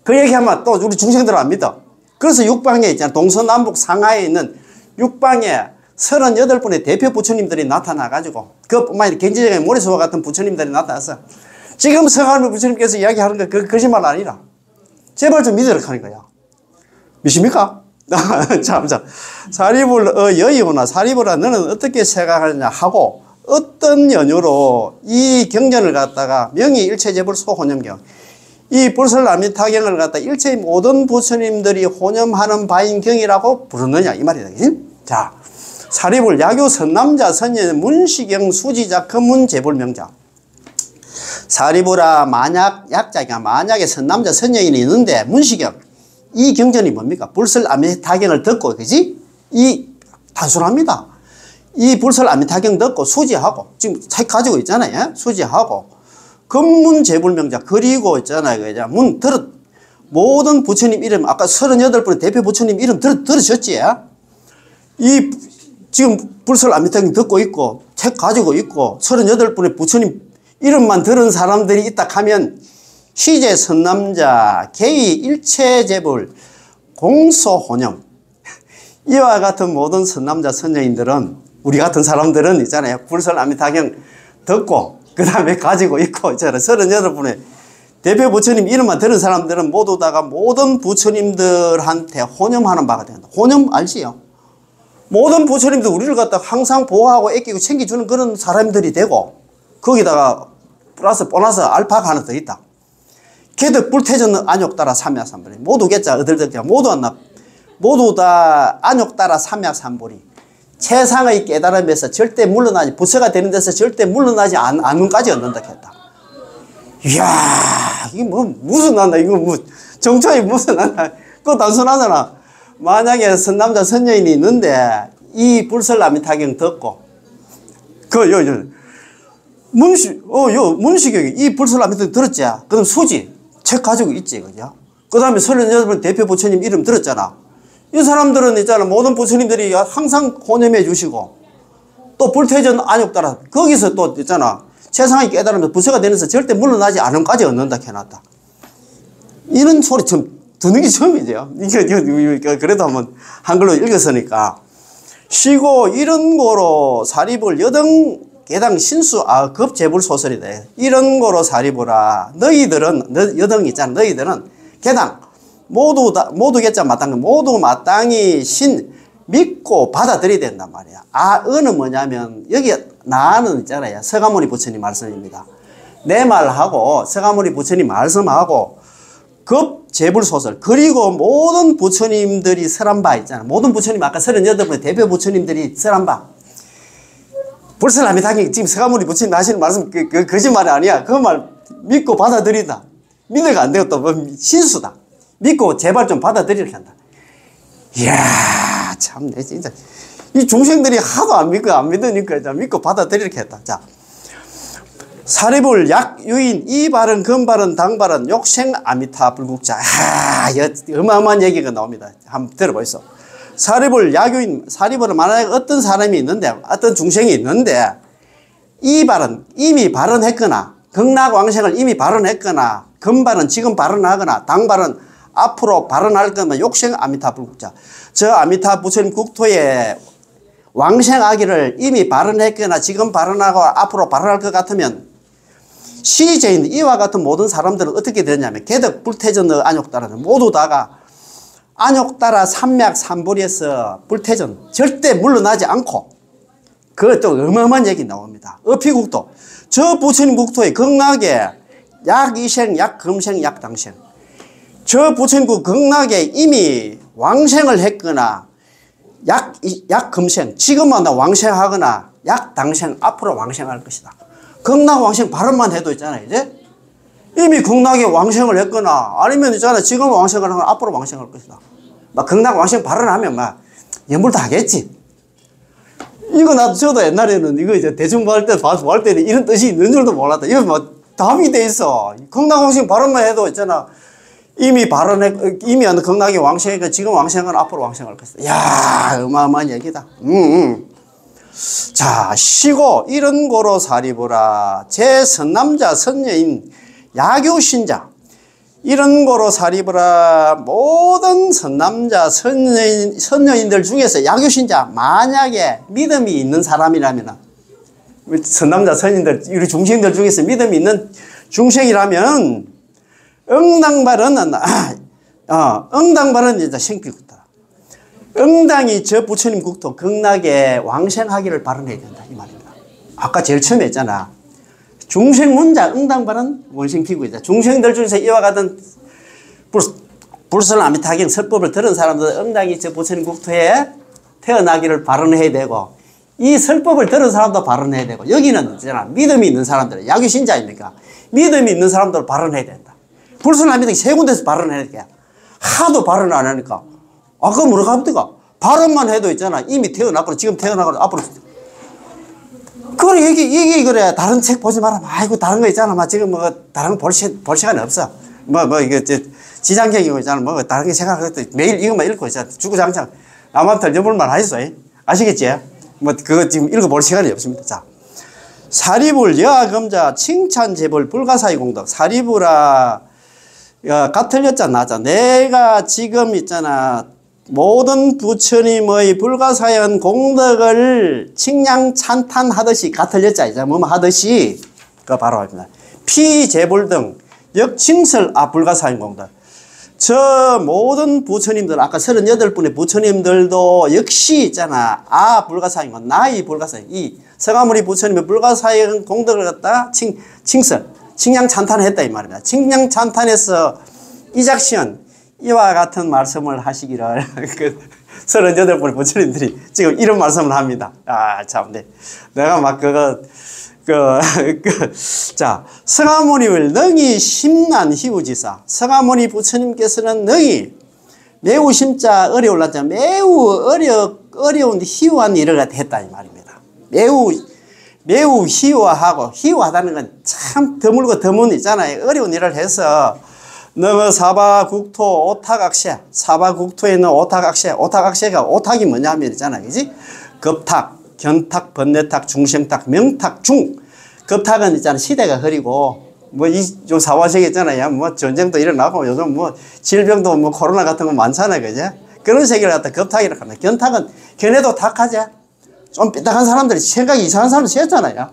그 얘기하면 또 우리 중생들은 안 믿어. 그래서 육방에 있잖아. 동서남북 상하에 있는 육방에 38분의 대표 부처님들이 나타나가지고 그것뿐만 아니라 gen지정의 모래수와 같은 부처님들이 나타났어. 지금 서가모니 부처님께서 이야기하는 거 그 거짓말 아니라 제발 좀 믿으라 하는 거야. 믿습니까? 참 사리불 여의오나 사리불아 너는 어떻게 생각하느냐 하고 어떤 연유로 이 경전을 갖다가 명의일체재불 소혼념경 이 불설아미타경을 갖다 일체의 모든 부처님들이 혼념하는 바인 경이라고 부르느냐 이 말이다. 자, 사리불 야교 선남자 선녀 문시경 수지자 금문재불명자 사리불아 만약 약자가 만약에 선남자 선녀인이 있는데 문시경 이 경전이 뭡니까? 불설아미타경을 듣고 그지? 이 단순합니다. 이 불설아미타경 듣고 수지하고 지금 책 가지고 있잖아요. 수지하고 금문재불명자 그리고 있잖아요. 모든 부처님 이름 아까 38분의 대표 부처님 이름 들으셨지? 이 지금 불설아미타경 듣고 있고 책 가지고 있고 38분의 부처님 이름만 들은 사람들이 있다 하면 시제 선남자 개의 일체재불 공소혼념 이와 같은 모든 선남자 선녀인들은 우리 같은 사람들은 있잖아요. 불설아미타경 듣고 그 다음에 가지고 있고 있잖아요. 38분의 대표 부처님 이름만 들은 사람들은 모두 다가 모든 부처님들한테 혼념하는 바가 된다. 혼념 알지요? 모든 부처님들 우리를 갖다 항상 보호하고 애끼고 챙겨주는 그런 사람들이 되고 거기다가 플러스 보너스 알파가 하나 더 있다. 걔들 불태전 안욕 따라 삼약삼불이 모두 개자 어들들 모두 다 안욕 따라 삼약삼불이 최상의 깨달음에서 절대 물러나지 부처가 되는 데서 절대 물러나지 않는까지 얻는다 했다. 이야 이게 뭐 무슨 난다 이거 뭐 정초에 무슨 난다 그거 단순하잖아. 만약에 선남자 선녀인이 있는데 이 불설아미타경 듣고 문시경이 이 불설아미타경 들었지. 그럼 수지 책 가지고 있지 그죠? 그 다음에 38분 대표 부처님 이름 들었잖아. 이 사람들은 있잖아 모든 부처님들이 항상 혼념해 주시고 또 불태전 안욕 따라 거기서 또 있잖아 최상의 깨달으면서 부처가 되면서 절대 물러나지 않음까지 얻는다 해놨다. 이런 소리 좀 듣는 게 처음이죠. 이거 그래도 한번 한글로 읽었으니까 쉬고 이런 거로 사리불 여등 개당 신수 급재불 소설이다. 이런 거로 사리불아 너희들은 여등 있잖아. 너희들은 개당 모두 개자 마땅히 모두 마땅히 믿고 받아들여야 된단 말이야. 은은 뭐냐면 여기 나는 있잖아요. 서가모니 부처님 말씀입니다. 내 말하고 서가모니 부처님 말씀하고 급재불소설 그리고 모든 부처님들이 설한 바 있잖아. 모든 부처님 아까 38분의 대표 부처님들이 설한 바 불설아미타경 지금 서가모니 부처님 하시는 말씀 거짓말이 아니야. 그 말 믿고 받아들인다. 믿으가 안 되고 또 신수다. 믿고 제발 좀 받아들이게 한다. 이야, 참내 진짜. 이 중생들이 하도 안 믿으니까 믿고 받아들이게 했다. 자, 사리불 약유인 이발은 금발은 당발은 욕생 아미타 불국자. 어마어마한 얘기가 나옵니다. 한번 들어보시죠. 사리불 약유인 사리불은 만약에 어떤 사람이 있는데 어떤 중생이 있는데 이발은 이미 발언했거나 극락왕생을 이미 발언했거나 금발은 지금 발언하거나 당발은 앞으로 발언할 거면 욕생 아미타 불국자. 저 아미타 부처님 국토에 왕생하기를 이미 발언했거나 지금 발언하고 앞으로 발언할 것 같으면 시제인 이와 같은 모든 사람들은 어떻게 되냐면 개덕 불태전 안욕따라는 모두 다가 안욕따라 삼맥 삼보리에서 불태전 절대 물러나지 않고 그것도 어마어마한 얘기 나옵니다. 어피국토 저 부처님 국토에 극락에 약이생 약금생 약당생 저 부처님 국 극락에 이미 왕생을 했거나 약금생 지금은 왕생하거나 약당생 앞으로 왕생할 것이다. 극락 왕생 발언만 해도 있잖아요. 이제 이미 극락에 왕생을 했거나 아니면 있잖아 지금 왕생을 하거나 앞으로 왕생할 것이다. 막 극락 왕생 발언하면 막 연불도 하겠지. 이거 나도 저도 옛날에는 이거 이제 대충 할 때 봐서 할 때는 이런 뜻이 있는 줄도 몰랐다. 이거 뭐 답이 돼 있어. 극락 왕생 발언만 해도 있잖아. 이미 발언해 이미 극락에 왕생이니까 지금 왕생은 앞으로 왕생할 것이다. 야 어마어마한 얘기다. 자 쉬고 이런 고로 사리부라 제 선남자 선녀인 야교신자 이런 거로 사리부라 모든 선남자 선녀인들 중에서 야교신자 만약에 믿음이 있는 사람이라면 선남자 선인들 우리 중생들 중에서 믿음이 있는 중생이라면 응당발은 응당발은 이제 생필국다. 응당이 저 부처님 국토 극락에 왕생하기를 발언해야 된다 이 말입니다. 아까 제일 처음에 했잖아. 중생문자 응당발은 원생피구이다. 중생들 중에서 이와 같은 불설아미타경 설법을 들은 사람들 응당이 저 부처님 국토에 태어나기를 발언해야 되고 이 설법을 들은 사람도 발언해야 되고 여기는 있잖아 믿음이 있는 사람들 야규신자입니까? 믿음이 있는 사람들 발언해야 된다. 불설아미타경 세 군데서 발언해야 돼. 하도 발언 안 하니까 아까 뭐라고 합니까? 발언만 해도 있잖아 이미 태어났고 지금 태어나고 앞으로 그래, 이게 그래. 다른 책 보지 마라. 아이고, 다른 거 있잖아. 지금 뭐, 다른 거 볼 시간이 없어. 이게, 지장경이고 있잖아. 뭐, 다른 게 생각해도 매일 이것만 읽고 있잖아. 주구장창. 남한테 연불만 하겠어. 아시겠지? 뭐, 그거 지금 읽어볼 시간이 없습니다. 자. 사리불, 여하금자, 칭찬재불, 불가사의 공덕. 사리불아, 같을 여자 나자. 내가 지금 있잖아. 모든 부처님의 불가사연 공덕을 칭량 찬탄하듯이 같을 여자이자 뭐 하듯이 그 바로 합니다. 피재불 등 역칭설 불가사연 공덕. 저 모든 부처님들 아까 38분의 부처님들도 역시 있잖아. 불가사연 공 나의 불가사연 이 성아무리 부처님의 불가사연 공덕을 갖다 칭설 칭량 찬탄했다 이 말입니다. 칭량 찬탄해서 이작시연 이와 같은 말씀을 하시기를 38분의 부처님들이 지금 이런 말씀을 합니다. 참, 내가 막 자, 성아모니를 능히 심난 희우지사. 성아모니 부처님께서는 능히 매우 심자 어려울라자 매우 어려운 희우한 일을 했다 이 말입니다. 매우 희우하고 희우하다는 건 참 드물고 드문 있잖아요. 어려운 일을 해서 너무 사바국토 오탁악세 사바국토에 있는 오탁악세 오탁악세가 오탁이 뭐냐면 있잖아 그지 급탁 견탁 번뇌탁 중생탁 명탁 중 급탁은 있잖아 시대가 흐리고 뭐 요 사화세계 있잖아요 뭐 전쟁도 일어나고 요즘 뭐 질병도 뭐 코로나 같은 거 많잖아요 그지 그런 세계를 갖다 급탁이라고 합니다. 견탁은 견해도 탁하지 좀 삐딱한 사람들이 생각이 이상한 사람들 세잖아요.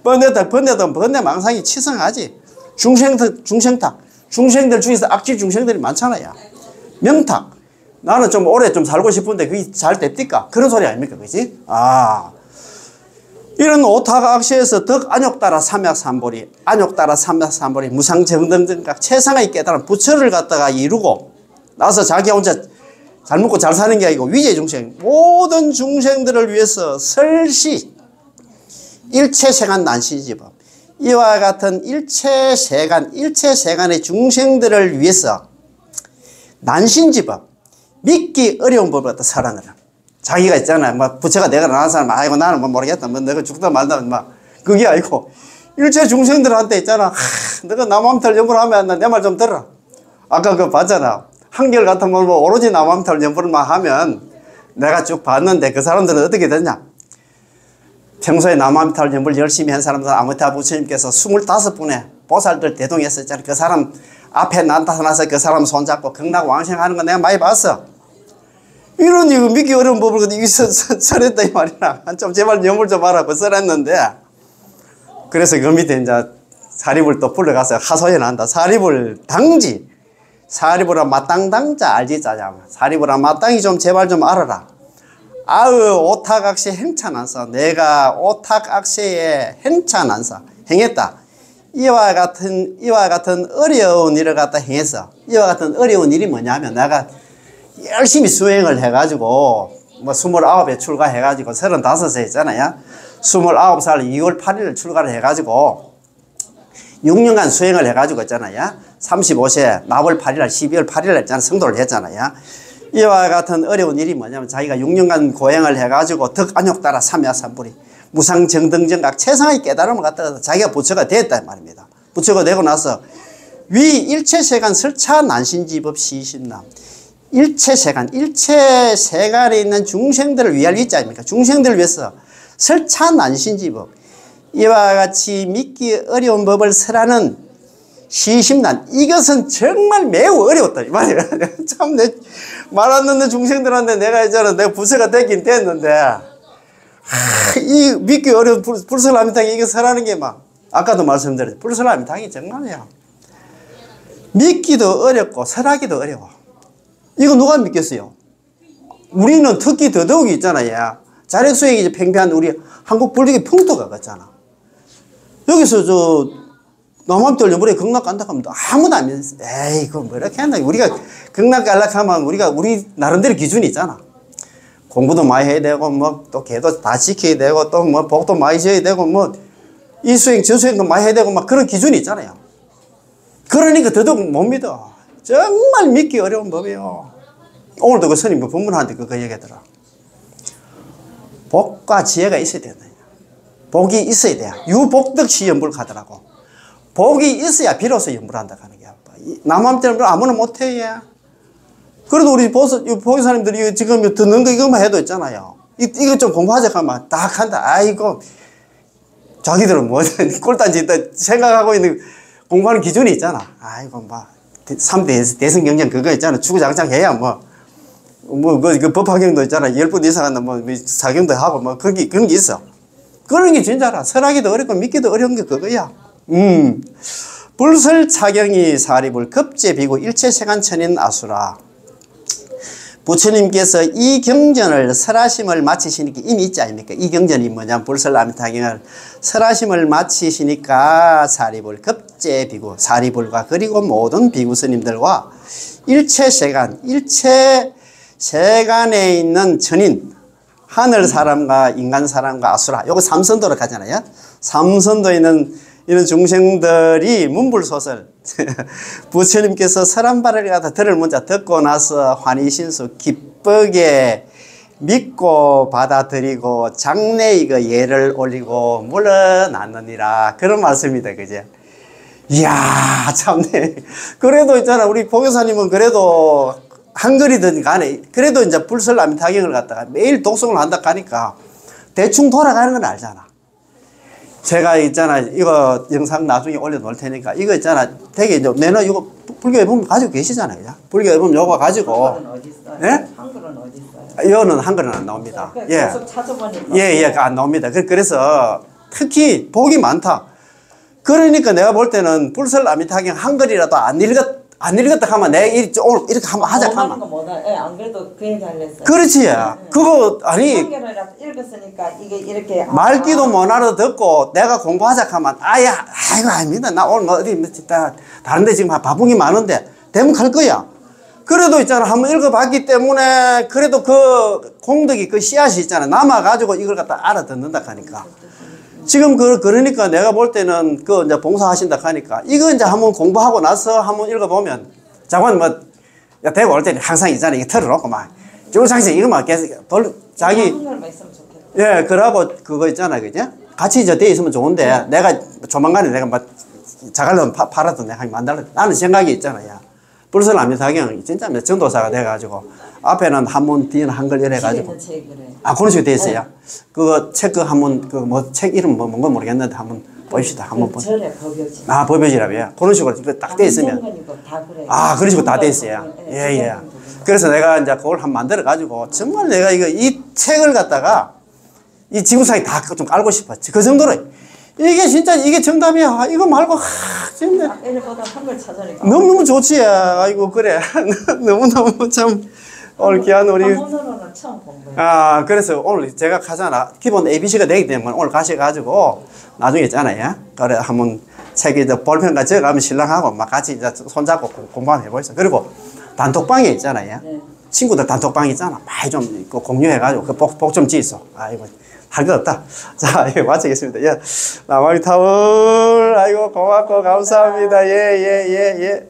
번뇌탁 번뇌도 번뇌망상이 치성하지 중생탁 중생들 중에서 악질 중생들이 많잖아요. 명탁. 나는 좀 오래 좀 살고 싶은데 그게 잘 됩니까? 그런 소리 아닙니까? 그지? 이런 오탁악시에서 덕 안욕따라 삼약삼보리, 안욕따라 삼약삼보리, 무상정등등각 최상의 깨달은 부처를 갖다가 이루고 나서 자기 혼자 잘 먹고 잘 사는 게 아니고 위제 중생, 모든 중생들을 위해서 설시 일체생한 난시지법. 이와 같은 일체세간의 중생들을 위해서 난신지법, 믿기 어려운 법을 갖다 살아내라. 자기가 있잖아요. 뭐 부처가 내가 낳은 사람, 아이고 나는 뭐 모르겠다. 뭐 내가 죽다 말다 막 그게 아니고 일체 중생들한테 있잖아. 너가 남함탈 연불하면 내 말 좀 들어. 아까 그거 봤잖아. 한결 같은 뭐 오로지 남함탈 연불만 하면 내가 쭉 봤는데 그 사람들은 어떻게 됐냐? 평소에 나무아미타불 연불 열심히 한 사람들 아미타 부처님께서 25분의 보살들 대동했었잖아요. 그 사람 앞에 나타나서 그 사람 손잡고 극락왕생하는 거 내가 많이 봤어. 이런 이거 믿기 어려운 법을 이거 설했다 이 말이야. 좀 제발 연불 좀 하라고 설했는데, 그래서 그 밑에 이제 사리불 또 불러가서 하소연 한다. 사리불 당지, 사리불아 마땅당자 알지 짜자. 사리불아 마땅히 좀 제발 좀 알아라. 아으 오탁악세 행차난사, 내가 오탁악세에 행차난사 행했다. 이와 같은 어려운 일을 갖다 행했어. 이와 같은 어려운 일이 뭐냐면, 내가 열심히 수행을 해가지고 뭐 29에 출가해가지고 35세 했잖아요. 29살 2월 8일 출가를 해가지고 6년간 수행을 해가지고 있잖아요. 35세 나월 8일 12월 8일 했잖아요. 성도를 했잖아요. 이와 같은 어려운 일이 뭐냐면, 자기가 6년간 고행을 해가지고 덕안욕 따라 삼야삼불이 무상정등정각 최상의 깨달음을 갖다가 자기가 부처가 됐다 말입니다. 부처가 되고 나서 위 일체세간 설차 난신지법 시신남, 일체세간, 일체세간에 있는 중생들을 위할 위자 아닙니까? 중생들을 위해서 설차 난신지법, 이와 같이 믿기 어려운 법을 설하는 시심난, 이것은 정말 매우 어려웠다 이 말이야. 참 내 말 안 듣는 중생들한테 내가 이제는 내가 부처가 되긴 됐는데, 이 믿기 어려운 불설아미탕이 이거 설하는 게 막 아까도 말씀드렸죠. 불설아미탕이 정말이야. 믿기도 어렵고 설하기도 어려워. 이거 누가 믿겠어요? 우리는 특히 더더욱이 있잖아요. 자력수행이 이제 팽팽한 우리 한국 불교의 풍토가 같잖아. 여기서 저 남한들 연불에 극락 간다 하면 아무도 안 믿었어. 에이, 그거 뭐 이렇게 한다. 우리가 극락 갈락 하면 우리 나름대로 기준이 있잖아. 공부도 많이 해야 되고, 뭐, 또 계도 다 지켜야 되고, 또 뭐, 복도 많이 지어야 되고, 뭐, 이 수행, 저 수행도 많이 해야 되고, 막 그런 기준이 있잖아요. 그러니까 더더욱 못 믿어. 정말 믿기 어려운 법이에요. 오늘도 그 스님 법문하는데 그거 얘기하더라. 복과 지혜가 있어야 된다. 복이 있어야 돼. 유복덕시 연불 가더라고. 복이 있어야 비로소 연불한다 하는 게. 남한테는 아무나 못해. 그래도 우리 보기사님들이 지금 듣는 거 이것만 해도 있잖아요. 이거 좀 공부하자 하면 딱 한다. 아이고, 자기들은 뭐, 꿀단지 생각하고 있는 공부하는 기준이 있잖아. 아이고, 막, 3대 대선 경쟁 그거 있잖아. 주구장창 해야 그 법화경도 있잖아. 10분 이상 한다, 사경도 하고, 그런 게 있어. 그런 게 진짜라. 설하기도 어렵고 믿기도 어려운 게 그거야. 불설차경이 사리불 급제비구 일체세간천인 아수라. 부처님께서 이 경전을 설하심을 마치시니까 이미 있지 아닙니까? 이 경전이 뭐냐면 불설아미타경을 설하심을 마치시니까 사리불 급제비구, 사리불과 그리고 모든 비구 스님들과 일체세간, 일체세간에 있는 천인, 하늘 사람과 인간 사람과 아수라, 요거 삼선도로 가잖아요. 삼선도에 있는 이런 중생들이 문불소설 부처님께서 설한발을 갖다 들을 문자 듣고 나서 환희신수 기쁘게 믿고 받아들이고 장래의 그 예를 올리고 물러났느니라, 그런 말씀입니다. 그제? 이야, 참네. 그래도 있잖아, 우리 보교사님은 그래도 한글이든 간에 그래도 이제 불설아미타경을 갖다가 매일 독송을 한다 하니까 대충 돌아가는 건 알잖아. 제가 있잖아, 이거 영상 나중에 올려놓을 테니까, 이거 있잖아, 되게 이제 매너 이거 불교에 보면 가지고 계시잖아요. 그죠? 불교에 보면 요거 가지고. 한글은 어디 있어요? 예? 한글은 어디 있어요? 이거는 한글은 안 나옵니다. 예. 계속 찾아보니까. 예, 안 나옵니다. 그래서 특히 복이 많다. 그러니까 내가 볼 때는 불설아미타경 한글이라도 안 읽었다 하면 내가 오늘 이렇게 한번 하자 하면. 예, 안 그래도 그 얘기 하려했어요. 그렇지. 그거, 아니. 한글이라도 읽었으니까 이게 이렇게. 말귀도 못 알아듣고 내가 공부하자 하면, 아이고, 아닙니다. 나 오늘 뭐 어디, 다른 데 지금 바쁜 게 많은데, 되면 갈 거야. 그래도 있잖아, 한번 읽어봤기 때문에, 그래도 그 공덕이, 그 씨앗이 있잖아, 남아가지고 이걸 갖다 알아듣는다 하니까. 지금 그러니까 내가 볼 때는 그 이제 봉사하신다 하니까, 이거 이제 한번 공부하고 나서 한번 읽어보면, 자관 뭐, 야, 대고 올 때는 항상 있잖아, 이거 털어놓고 막, 쭉상생 이거만 계속 자기. 한글만 있으면 좋겠다. 예, 그러고 그거 있잖아, 그죠? 같이 이제 돼 있으면 좋은데, 내가 조만간에 내가 막 자갈로 팔아도 내가 만들어. 나는 생각이 있잖아요. 불설아미타경 진짜 몇 전도사가 돼가지고 앞에는 한문, 뒤에는 한글 이래 집에 가지고. 있는 책을 해. 아, 그런 식으로 돼 있어요. 그거 책 그 한번 그 뭐 책 이름 뭔가 모르겠는데 한번 보입시다. 한번 보. 절에 법요지. 아, 법요지라고요. 그런 식으로 딱 돼 있으면. 다 그래. 아, 그런 식으로 다 돼 있어요. 예, 예. 그래서 내가 이제 그걸 한 만들어 가지고 정말 내가 이 책을 갖다가 이 지구상에 다 좀 깔고 싶었지. 그 정도로 이게 진짜 이게 정답이야. 이거 말고 진짜 얘네보다 한글 찾으니까. 너무너무 좋지. 아이고 그래. 너무너무 참 오늘 귀한 우리 한문으로는 처음 본 거예요. 아, 그래서 오늘 제가 가잖아. 기본 ABC가 되기 때문에 오늘 가셔가지고 나중에 있잖아요. 그래, 한번 책에 볼펜과 적어가면 신랑하고 막 같이 이제 손잡고 공부하면 해보겠어. 그리고 단톡방에 있잖아요. 네. 친구들 단톡방 있잖아. 많이 좀 있고 공유해가지고 그 복 좀 지었어. 아이고, 할 거 없다. 자, 이거 마치겠습니다. 예. 나마귀 타월, 아이고, 고맙고 감사합니다. 예, 예, 예, 예.